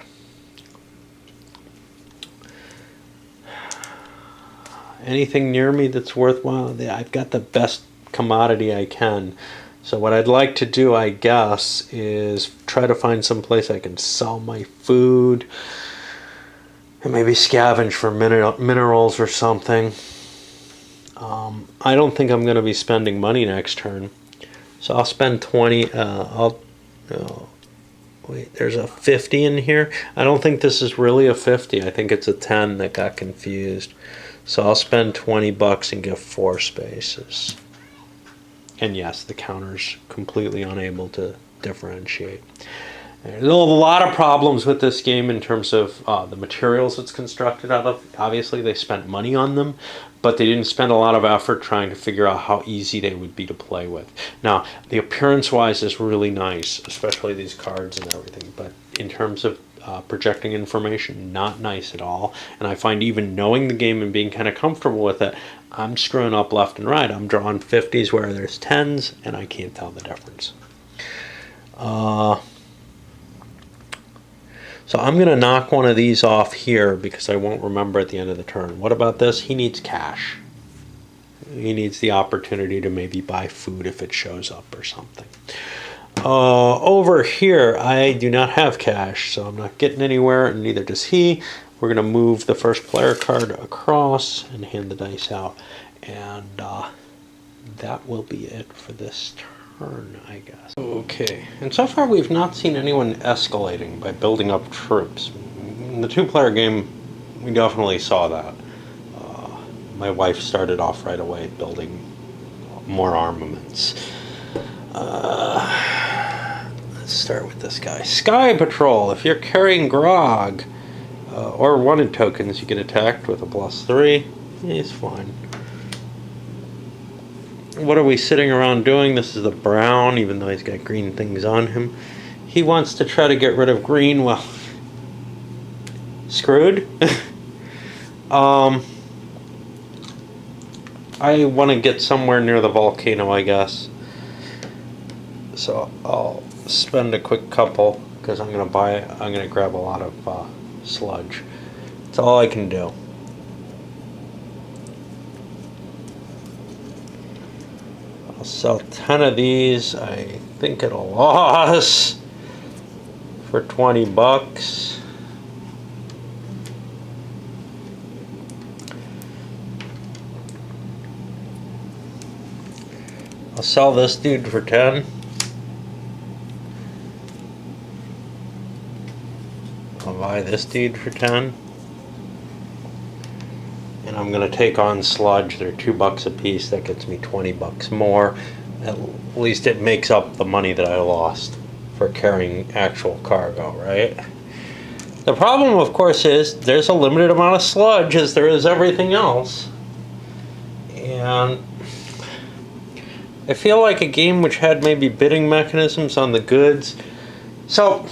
Anything near me that's worthwhile, I've got the best commodity I can. So what I'd like to do, I guess, is try to find some place I can sell my food and maybe scavenge for minerals or something. I don't think I'm going to be spending money next turn. So I'll spend 20. Wait, there's a 50 in here. I don't think this is really a 50. I think it's a 10 that got confused. So I'll spend 20 bucks and get 4 spaces. And yes, the counter's completely unable to differentiate. There's a lot of problems with this game in terms of the materials it's constructed out of. Obviously, they spent money on them, but they didn't spend a lot of effort trying to figure out how easy they would be to play with. Now, the appearance-wise is really nice, especially these cards and everything, but in terms of projecting information, not nice at all. And I find even knowing the game and being kind of comfortable with it, I'm screwing up left and right. I'm drawing 50s where there's 10s, and I can't tell the difference. So I'm going to knock one of these off here because I won't remember at the end of the turn. What about this? He needs cash. He needs the opportunity to maybe buy food if it shows up or something. Over here, I do not have cash, so I'm not getting anywhere, and neither does he. We're going to move the first player card across and hand the dice out. And that will be it for this turn, I guess. Okay, and so far we've not seen anyone escalating by building up troops. In the 2-player game, we definitely saw that. My wife started off right away building more armaments. Let's start with this guy. Sky Patrol. If you're carrying grog or wanted tokens, you get attacked with a +3. He's fine. What are we sitting around doing? This is the brown, even though he's got green things on him. He wants to try to get rid of green. Well, screwed. I want to get somewhere near the volcano, I guess. So I'll spend a quick couple because I'm gonna grab a lot of sludge. That's all I can do. I'll sell 10 of these. I think at a loss for 20 bucks. I'll sell this dude for 10. I'll buy this dude for 10. And I'm going to take on sludge. They're $2 a piece. That gets me 20 bucks more. At least it makes up the money that I lost for carrying actual cargo, right? The problem, of course, is there's a limited amount of sludge as there is everything else. And I feel like a game which had maybe bidding mechanisms on the goods. So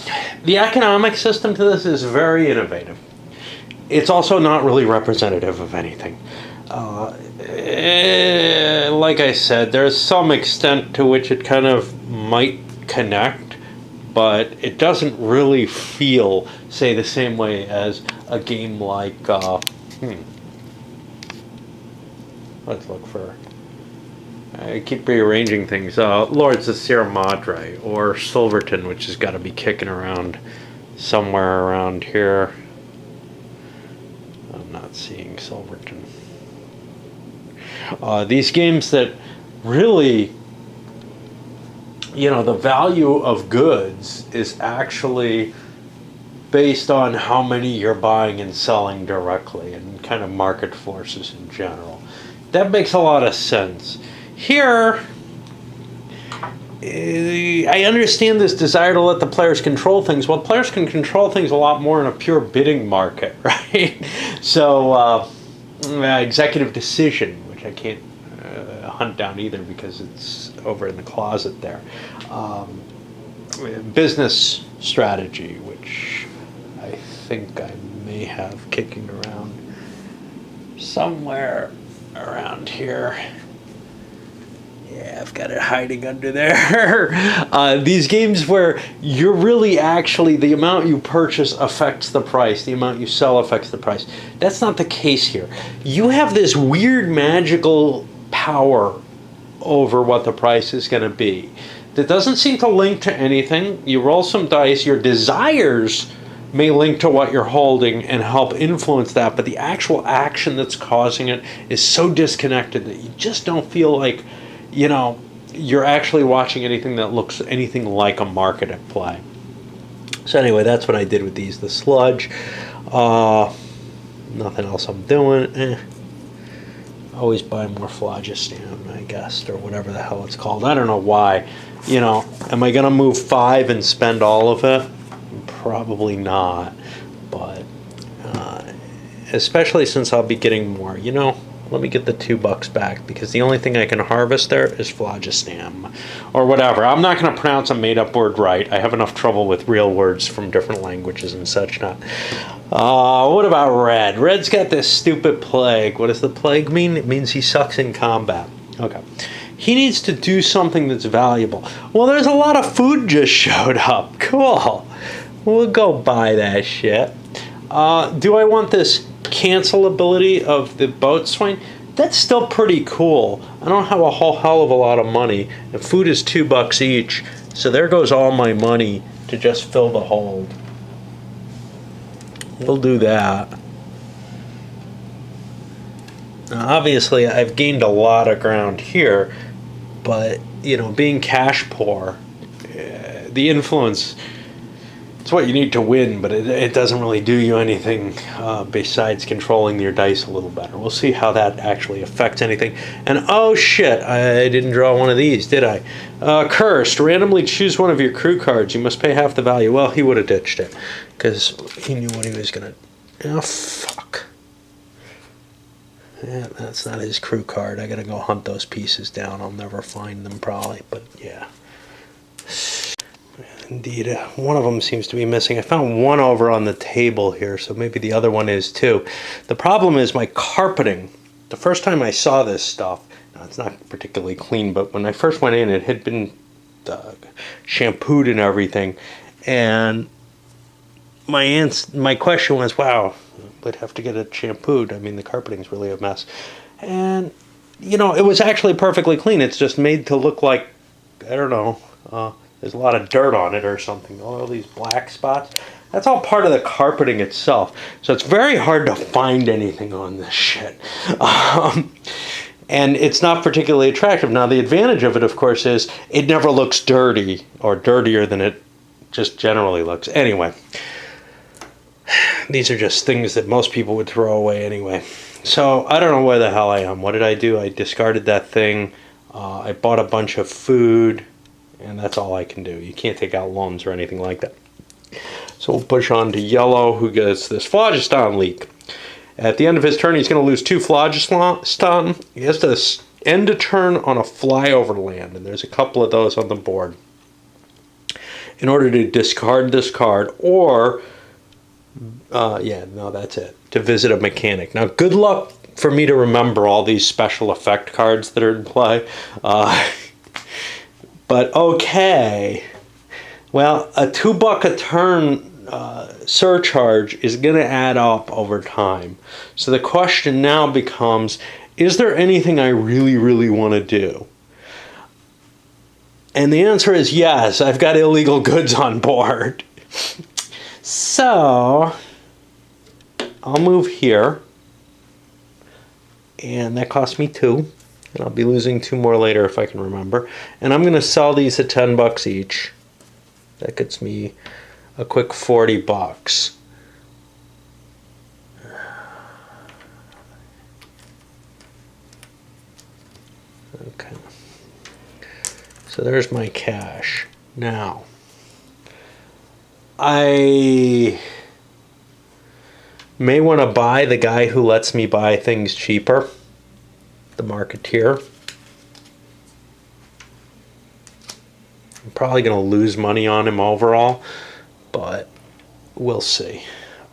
the economic system to this is very innovative. It's also not really representative of anything. Like I said, there's some extent to which it kind of might connect, but it doesn't really feel, say, the same way as a game like, let's look for, I keep rearranging things, Lords of Sierra Madre, or Silverton, which has got to be kicking around somewhere around here. I'm not seeing Silverton. These games that really, you know, the value of goods is actually based on how many you're buying and selling directly and kind of market forces in general. That makes a lot of sense. Here, I understand this desire to let the players control things. Well, players can control things a lot more in a pure bidding market, right? So, executive decision, which I can't hunt down either because it's over in the closet there. Business strategy, which I think I may have kicking around somewhere around here. Yeah, I've got it hiding under there. These games where you're really actually, the amount you purchase affects the price, the amount you sell affects the price. That's not the case here. You have this weird magical power over what the price is going to be that doesn't seem to link to anything. You roll some dice, your desires may link to what you're holding and help influence that, but the actual action that's causing it is so disconnected that you just don't feel like, you know, you're actually watching anything that looks anything like a market at play. So anyway, that's what I did with these. The sludge. Nothing else I'm doing. Always buy more phlogiston, I guess, or whatever the hell it's called. I don't know why. You know, am I going to move 5 and spend all of it? Probably not. But especially since I'll be getting more. You know, let me get the $2 back, because the only thing I can harvest there is phlogiston or whatever. I'm not going to pronounce a made-up word right. I have enough trouble with real words from different languages and such not. What about Red? Red's got this stupid plague. What does the plague mean? It means he sucks in combat. Okay. He needs to do something that's valuable. Well, there's a lot of food just showed up. Cool. We'll go buy that shit. Do I want this cancel ability of the boatswain? That's still pretty cool. I don't have a whole hell of a lot of money. And food is $2 each. So there goes all my money to just fill the hold. We'll do that. Now, obviously, I've gained a lot of ground here, but, you know, being cash poor, the influence, it's what you need to win, but it doesn't really do you anything besides controlling your dice a little better. We'll see how that actually affects anything. And oh shit, I didn't draw one of these, did I? Cursed, randomly choose one of your crew cards. You must pay half the value. Well, he would have ditched it, because he knew what he was going to... Oh, fuck. Yeah, that's not his crew card. I got to go hunt those pieces down. I'll never find them probably, but yeah. Indeed, one of them seems to be missing. I found one over on the table here, so maybe the other one is too. The problem is my carpeting. The first time I saw this stuff, now it's not particularly clean, but when I first went in, it had been shampooed and everything. And my question was, wow, we'd have to get it shampooed. I mean, the carpeting's really a mess. And, you know, it was actually perfectly clean. It's just made to look like, I don't know, there's a lot of dirt on it or something. All these black spots. That's all part of the carpeting itself. So it's very hard to find anything on this shit. And it's not particularly attractive. Now, the advantage of it, of course, is it never looks dirty or dirtier than it just generally looks. Anyway, these are just things that most people would throw away anyway. So I don't know where the hell I am. What did I do? I discarded that thing. I bought a bunch of food. And that's all I can do. You can't take out loans or anything like that. So we'll push on to Yellow, who gets this phlogiston leak. At the end of his turn, he's going to lose 2 phlogiston. He has to end a turn on a flyover land, and there's a couple of those on the board. In order to discard this card, or, that's it, to visit a mechanic. Now, good luck for me to remember all these special effect cards that are in play. But okay, well, a $2 a turn surcharge is going to add up over time. So the question now becomes, is there anything I really, really want to do? And the answer is yes, I've got illegal goods on board. So I'll move here, and that cost me 2. And I'll be losing 2 more later if I can remember. And I'm going to sell these at $10 each. That gets me a quick $40. Okay. So there's my cash. Now, I may want to buy the guy who lets me buy things cheaper. The marketeer. I'm probably going to lose money on him overall, but we'll see.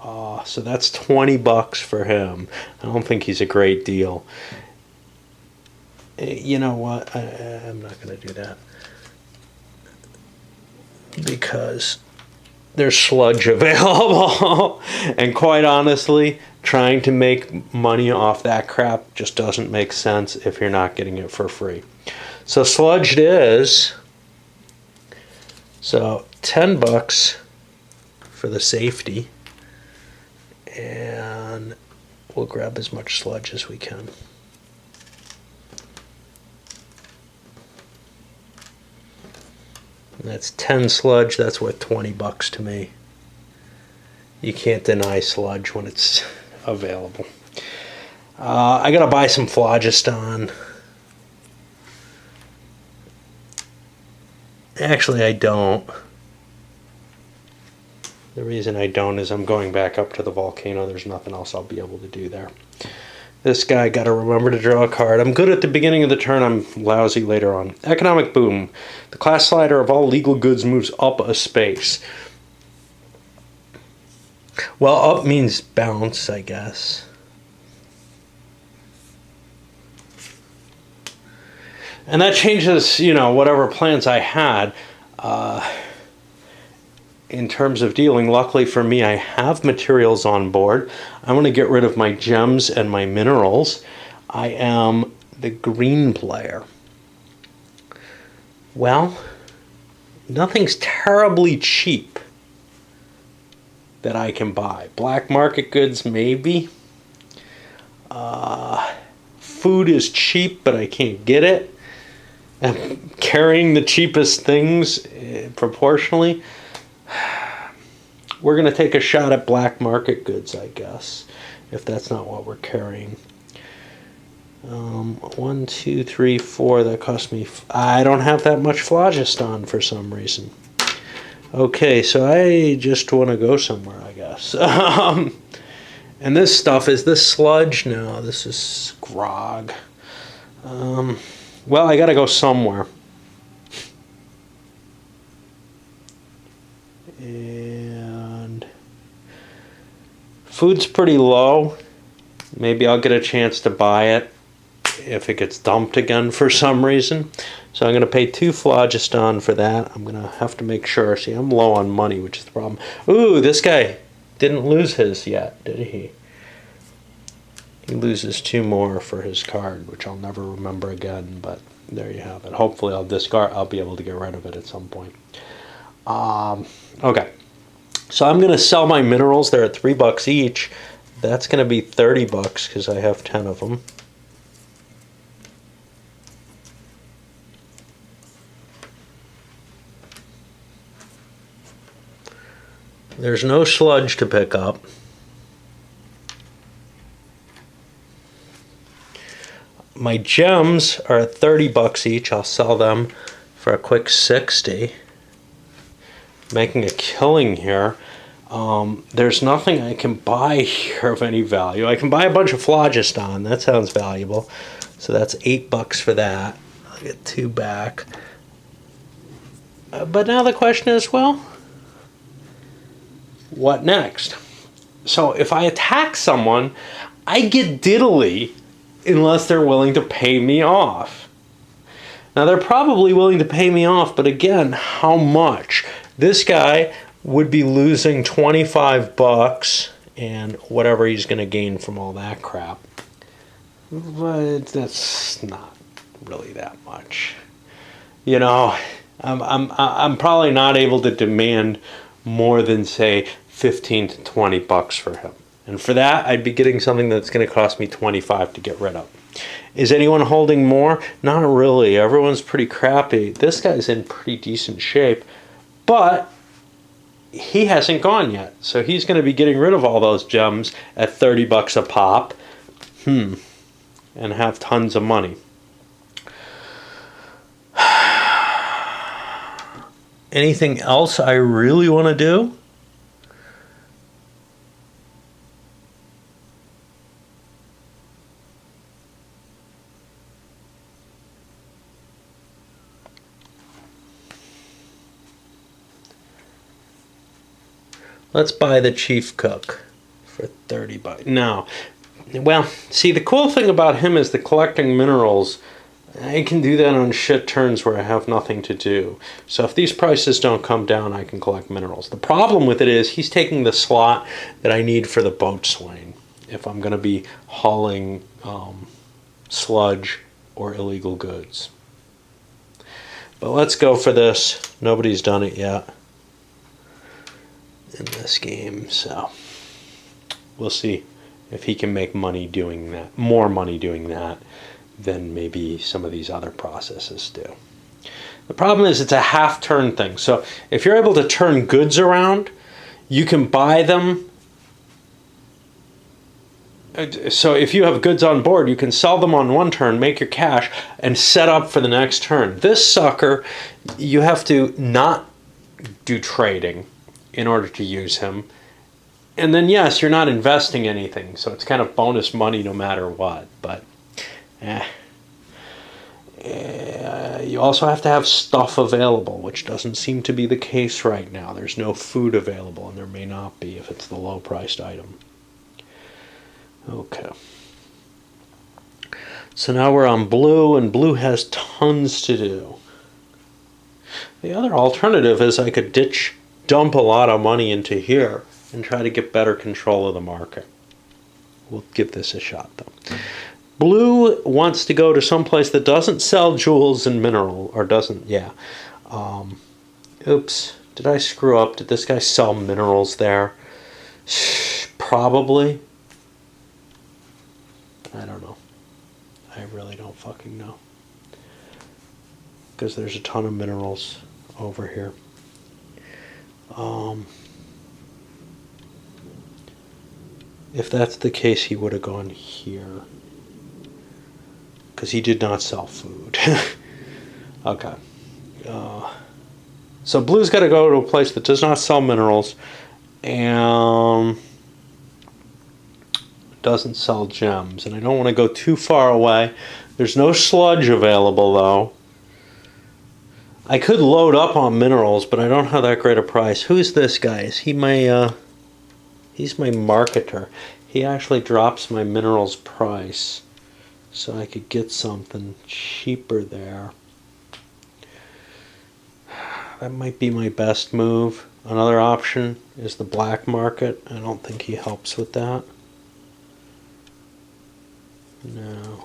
So that's $20 for him. I don't think he's a great deal. You know what? I'm not going to do that, because there's sludge available. And quite honestly, trying to make money off that crap just doesn't make sense if you're not getting it for free. So sludge it is. So $10 for the safety. And we'll grab as much sludge as we can. And that's 10 sludge. That's worth $20 to me. You can't deny sludge when it's available. I gotta buy some phlogiston. Actually, I don't. The reason I don't is I'm going back up to the volcano. There's nothing else I'll be able to do there. This guy, got to remember to draw a card. I'm good at the beginning of the turn. I'm lousy later on. Economic boom. The class slider of all legal goods moves up a space. Well, up means bounce, I guess. And that changes, you know, whatever plans I had. In terms of dealing, luckily for me, I have materials on board. I'm going to get rid of my gems and my minerals. I am the green player. Well, nothing's terribly cheap that I can buy. Black market goods, maybe. Food is cheap, but I can't get it. I'm carrying the cheapest things proportionally. We're going to take a shot at black market goods, I guess, if that's not what we're carrying. 1, 2, 3, 4. That cost me. I don't have that much phlogiston for some reason. Okay, so I just want to go somewhere, I guess. And this stuff, is this sludge? No, this is grog. Well, I got to go somewhere. And food's pretty low. Maybe I'll get a chance to buy it if it gets dumped again for some reason. So I'm going to pay 2 phlogiston for that. I'm going to have to make sure. See, I'm low on money, which is the problem. Ooh, this guy didn't lose his yet, did he? He loses 2 more for his card, which I'll never remember again, but there you have it. Hopefully I'll be able to get rid of it at some point. Okay, so I'm going to sell my minerals. They're at $3 each. That's going to be $30 because I have 10 of them. There's no sludge to pick up. My gems are at $30 each. I'll sell them for a quick 60. Making a killing here. There's nothing I can buy here of any value. I can buy a bunch of phlogiston. That sounds valuable. So that's $8 for that. I'll get 2 back. But now the question is, well, what next? So if I attack someone, I get diddly unless they're willing to pay me off. Now they're probably willing to pay me off, but again, how much? This guy would be losing $25 and whatever he's going to gain from all that crap. But that's not really that much. You know, I'm probably not able to demand more than, say, $15 to $20 for him. And for that, I'd be getting something that's going to cost me $25 to get rid of. Is anyone holding more? Not really. Everyone's pretty crappy. This guy's in pretty decent shape, but he hasn't gone yet. So he's going to be getting rid of all those gems at $30 a pop. And have tons of money. Anything else I really want to do? Let's buy the chief cook for $30. Now, well, see, the cool thing about him is the collecting minerals. I can do that on shit turns where I have nothing to do. So if these prices don't come down, I can collect minerals. The problem with it is he's taking the slot that I need for the boatswain if I'm going to be hauling sludge or illegal goods. But let's go for this. Nobody's done it yet in this game, so we'll see if he can make money doing that, more money doing that than maybe some of these other processes do. The problem is it's a half turn thing. So if you're able to turn goods around, you can buy them So if you have goods on board, you can sell them on one turn, make your cash, and set up for the next turn. This sucker, you have to not do trading in order to use him. And then, yes, you're not investing anything, so it's kind of bonus money no matter what. But you also have to have stuff available, which doesn't seem to be the case right now. There's no food available, and there may not be if it's the low-priced item. Okay. So now we're on blue, and blue has tons to do. The other alternative is I could dump a lot of money into here and try to get better control of the market. We'll give this a shot, though. Blue wants to go to some place that doesn't sell jewels and mineral, or doesn't, yeah. Oops, did I screw up? Did this guy sell minerals there? Probably. I don't know. I really don't fucking know. Because there's a ton of minerals over here. If that's the case, he would have gone here. Because he did not sell food. Okay. So blue's got to go to a place that does not sell minerals and doesn't sell gems. And I don't want to go too far away. There's no sludge available, though. I could load up on minerals, but I don't have that great a price. Who's this guy? Is he my... he's my marketer. He actually drops my minerals price. So I could get something cheaper there. That might be my best move. Another option is the black market. I don't think he helps with that. No.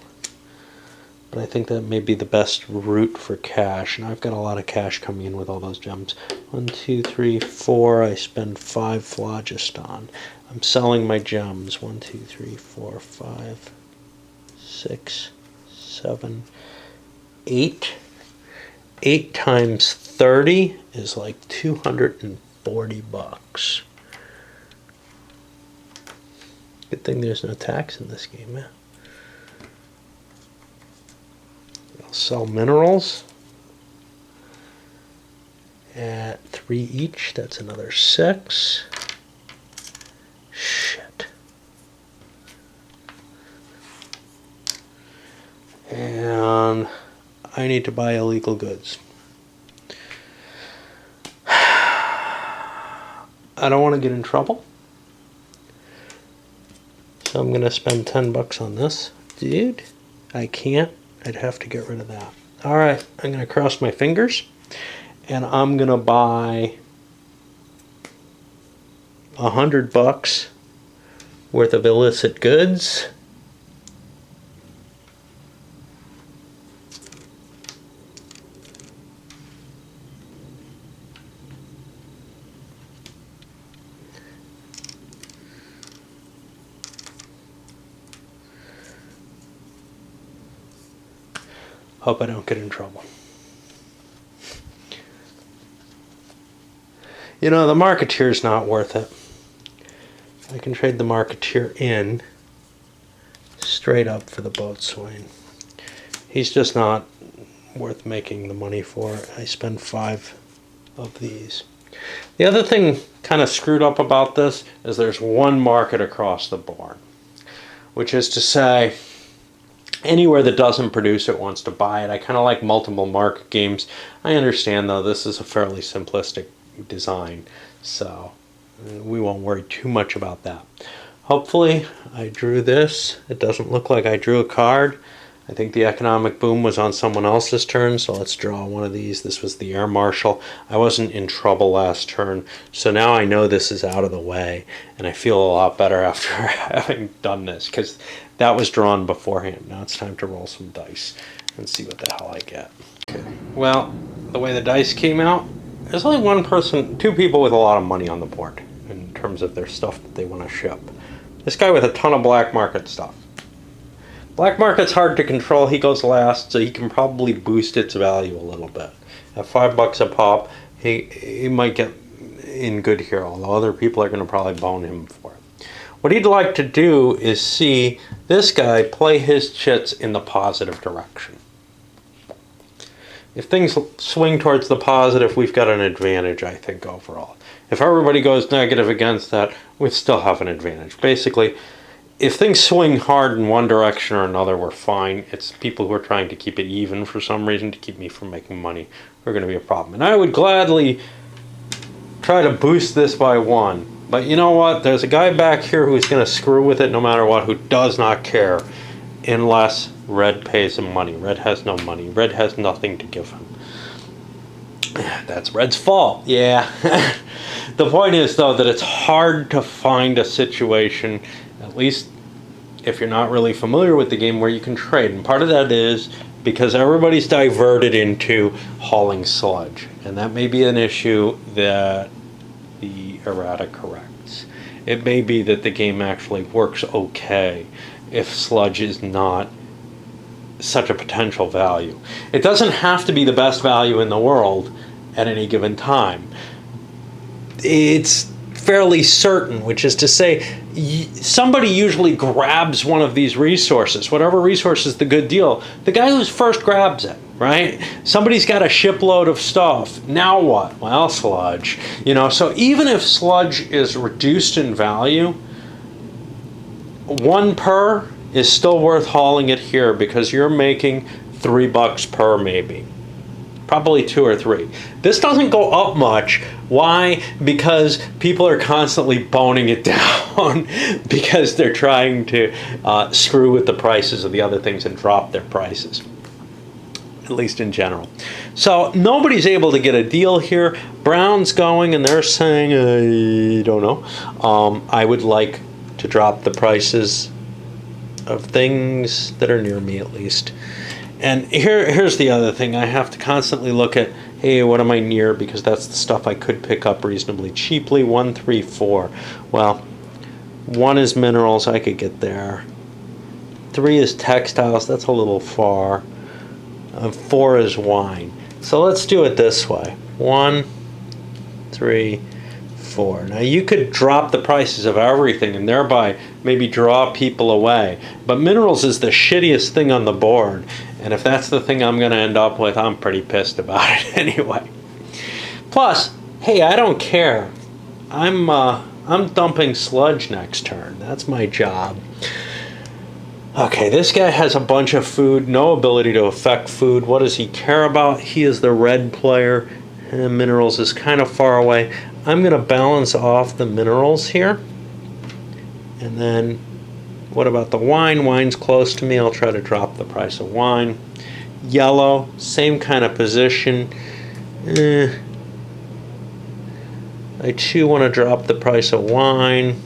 But I think that may be the best route for cash. And I've got a lot of cash coming in with all those gems. 1, 2, 3, 4. I spend 5 phlogiston. I'm selling my gems. 1, 2, 3, 4, 5, 6, 7, 8. 8 times 30 is like $240. Good thing there's no tax in this game, man. I'll sell minerals at 3 each. That's another 6. Shit. And I need to buy illegal goods. I don't want to get in trouble. So I'm going to spend $10 on this. Dude, I can't. I'd have to get rid of that. Alright, I'm going to cross my fingers. And I'm going to buy $100 worth of illicit goods. Hope I don't get in trouble. You know, the Marketeer's not worth it. I can trade the Marketeer in straight up for the Boatswain. He's just not worth making the money for. I spend 5 of these. The other thing kind of screwed up about this is there's one market across the board, which is to say anywhere that doesn't produce it wants to buy it. I kind of like multiple market games. I understand, though, this is a fairly simplistic design, so we won't worry too much about that. Hopefully, I drew this. It doesn't look like I drew a card. I think the economic boom was on someone else's turn, so let's draw one of these. This was the Air Marshal. I wasn't in trouble last turn, so now I know this is out of the way, and I feel a lot better after having done this, because that was drawn beforehand. Now it's time to roll some dice and see what the hell I get. Okay. Well, the way the dice came out, there's only 2 people with a lot of money on the board in terms of their stuff that they want to ship. This guy with a ton of black market stuff. Black market's hard to control. He goes last, so he can probably boost its value a little bit. At $5 a pop, he might get in good here, although other people are going to probably bone him for it. What he'd like to do is see this guy play his chits in the positive direction. If things swing towards the positive, we've got an advantage, I think, overall. If everybody goes negative against that, we still have an advantage. Basically, if things swing hard in one direction or another, we're fine. It's people who are trying to keep it even for some reason, to keep me from making money, who are going to be a problem. And I would gladly try to boost this by 1. But you know what? There's a guy back here who's going to screw with it no matter what, who does not care unless red pays him money. Red has no money. Red has nothing to give him. That's red's fault. Yeah. The point is, though, that it's hard to find a situation, at least if you're not really familiar with the game, where you can trade. And part of that is because everybody's diverted into hauling sludge. And that may be an issue that the errata corrects. It may be that the game actually works okay if sludge is not such a potential value. It doesn't have to be the best value in the world at any given time. It's fairly certain, which is to say, somebody usually grabs one of these resources. Whatever resource is the good deal, the guy who's first grabs it, right? Somebody's got a shipload of stuff. Now what? Well, sludge. So even if sludge is reduced in value, 1 per is still worth hauling it here because you're making $3 per maybe. Probably 2 or 3. This doesn't go up much. Why? Because people are constantly boning it down because they're trying to screw with the prices of the other things and drop their prices, at least in general. So nobody's able to get a deal here. Brown's going and they're saying, I don't know. I would like to drop the prices of things that are near me, at least. And here's the other thing. I have to constantly look at, hey, what am I near? Because that's the stuff I could pick up reasonably cheaply. 1, 3, 4. Well, 1 is minerals. I could get there. 3 is textiles. That's a little far. 4 is wine. So let's do it this way. 1, 3, 4. Now you could drop the prices of everything and thereby maybe draw people away. But minerals is the shittiest thing on the board. And if that's the thing I'm going to end up with, I'm pretty pissed about it anyway. Plus, hey, I don't care. I'm dumping sludge next turn. That's my job. Okay, this guy has a bunch of food, no ability to affect food. What does he care about? He is the red player. And minerals is kind of far away. I'm going to balance off the minerals here. And then, what about the wine? Wine's close to me. I'll try to drop the price of wine. Yellow, same kind of position. I too want to drop the price of wine.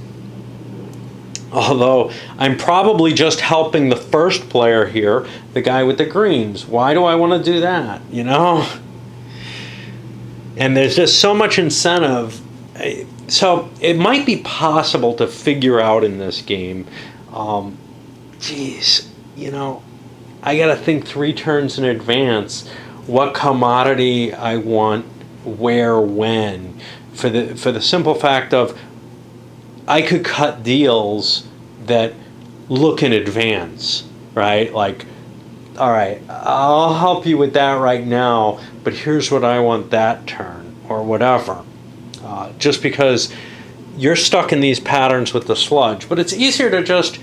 Although, I'm probably just helping the first player here, the guy with the greens. Why do I want to do that? And there's just so much incentive. So it might be possible to figure out in this game, I got to think 3 turns in advance what commodity I want, where, when. For the simple fact of I could cut deals that look in advance, right? Like, all right, I'll help you with that right now, but here's what I want that turn, or whatever. Just because you're stuck in these patterns with the sludge. But it's easier to just...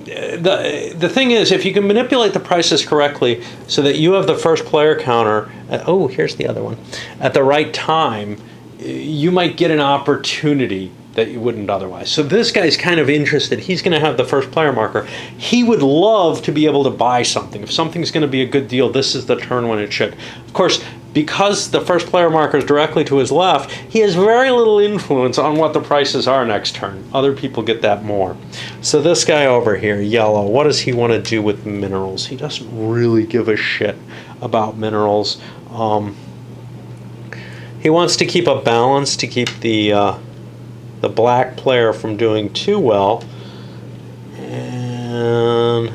The thing is, if you can manipulate the prices correctly so that you have the first player counter... here's the other one. At the right time, you might get an opportunity that you wouldn't otherwise. So this guy's kind of interested. He's going to have the first player marker. He would love to be able to buy something. If something's going to be a good deal, this is the turn when it should. Of course, because the first player marker is directly to his left, he has very little influence on what the prices are next turn. Other people get that more. So this guy over here, yellow, what does he want to do with minerals? He doesn't really give a shit about minerals. He wants to keep a balance to keep the black player from doing too well, and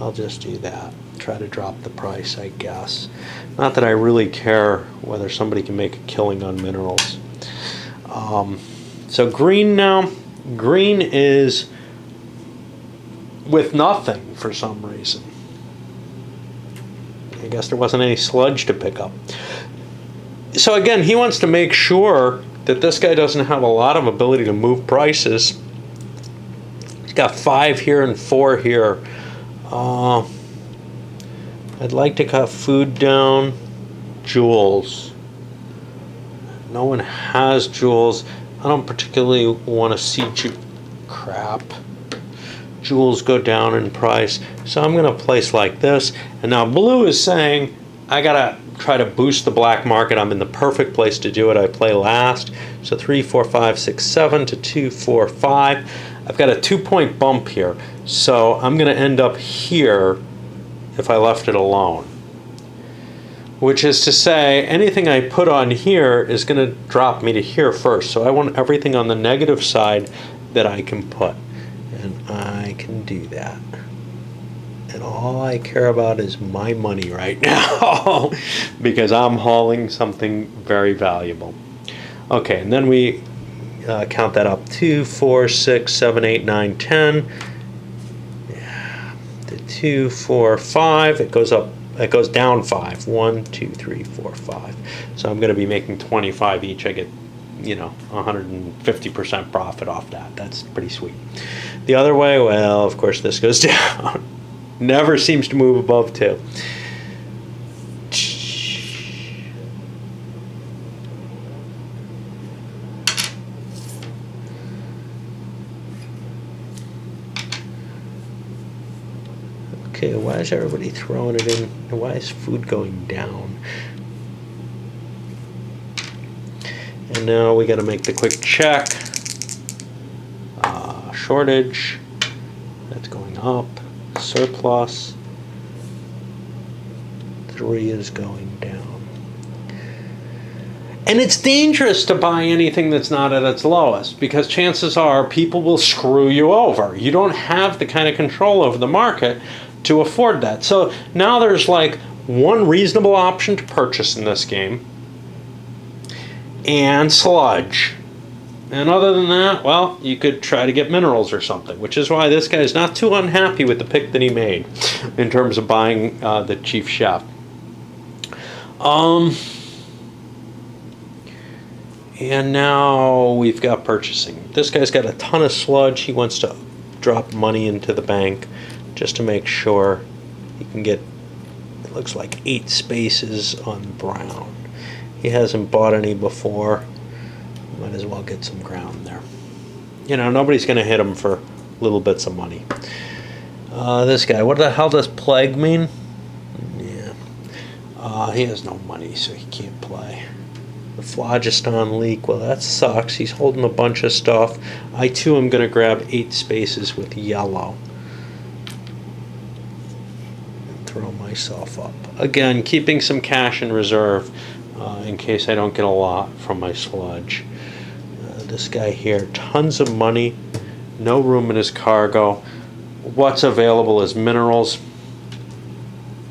I'll just do that. Try to drop the price, I guess. Not that I really care whether somebody can make a killing on minerals. So green now, green is with nothing for some reason. I guess there wasn't any sludge to pick up. So again, he wants to make sure that this guy doesn't have a lot of ability to move prices. He's got 5 here and 4 here. I'd like to cut food down. Jewels. No one has jewels. I don't particularly want to see crap. Jewels go down in price. So I'm going to place like this. And now blue is saying, I got to try to boost the black market. I'm in the perfect place to do it. I play last. So 3, 4, 5, 6, 7 to 2, 4, 5. I've got a 2-point bump here. So I'm going to end up here if I left it alone. Which is to say, anything I put on here is going to drop me to here first. So I want everything on the negative side that I can put. And I can do that. And all I care about is my money right now because I'm hauling something very valuable. Okay, and then we count that up. 2, 4, 6, 7, 8, 9, 10. Yeah. The 2, 4, 5. It goes up. It goes down 5. 1, 2, 3, 4, 5. So I'm going to be making 25 each. I get, 150% profit off that. That's pretty sweet. The other way, well, of course, this goes down. Never seems to move above 2. Okay, why is everybody throwing it in? Why is food going down? And now we got to make the quick check. Shortage. That's going up. Surplus. 3 is going down. And it's dangerous to buy anything that's not at its lowest because chances are people will screw you over. You don't have the kind of control over the market to afford that. So now there's like one reasonable option to purchase in this game, and sludge. And other than that, well, you could try to get minerals or something, which is why this guy is not too unhappy with the pick that he made in terms of buying the Chief Chef. And now we've got purchasing. This guy's got a ton of sludge. He wants to drop money into the bank just to make sure he can get, it looks like 8 spaces on brown. He hasn't bought any before. Might as well get some ground there. Nobody's going to hit him for little bits of money. This guy, what the hell does plague mean? Yeah. He has no money, so he can't play. The phlogiston leak, well, that sucks. He's holding a bunch of stuff. I, too, am going to grab 8 spaces with yellow. And throw myself up. Again, keeping some cash in reserve in case I don't get a lot from my sludge. This guy here, tons of money, no room in his cargo. What's available is minerals.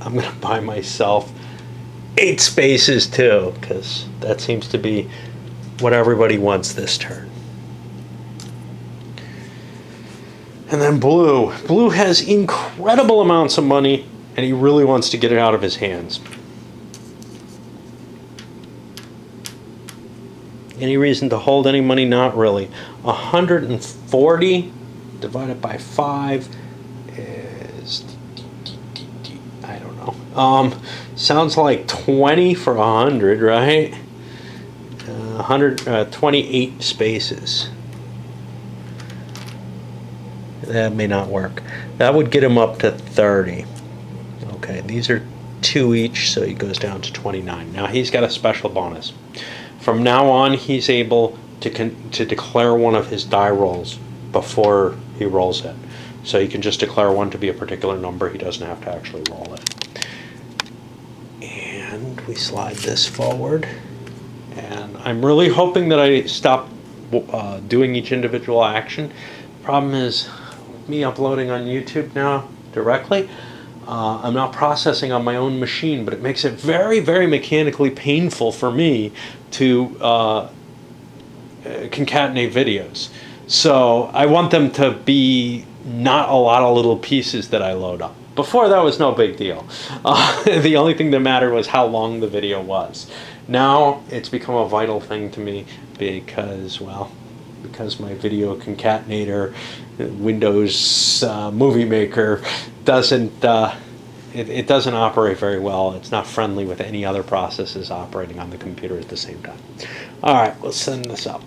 I'm going to buy myself 8 spaces too, because that seems to be what everybody wants this turn. And then blue. Blue has incredible amounts of money, and he really wants to get it out of his hands. Any reason to hold any money? Not really. 140 divided by 5 is, I don't know. Sounds like 20 for 100, right? 128 spaces. That may not work. That would get him up to 30. Okay, these are 2 each, so he goes down to 29. Now he's got a special bonus. From now on, he's able to declare one of his die rolls before he rolls it. So he can just declare one to be a particular number. He doesn't have to actually roll it. And we slide this forward. And I'm really hoping that I stop doing each individual action. Problem is, me uploading on YouTube now directly, I'm not processing on my own machine, but it makes it very, very mechanically painful for me to concatenate videos. So I want them to be not a lot of little pieces that I load up. Before, that was no big deal. The only thing that mattered was how long the video was. Now it's become a vital thing to me because, well, because my video concatenator, Windows Movie Maker, doesn't it doesn't operate very well. It's not friendly with any other processes operating on the computer at the same time. All right, let's send this up.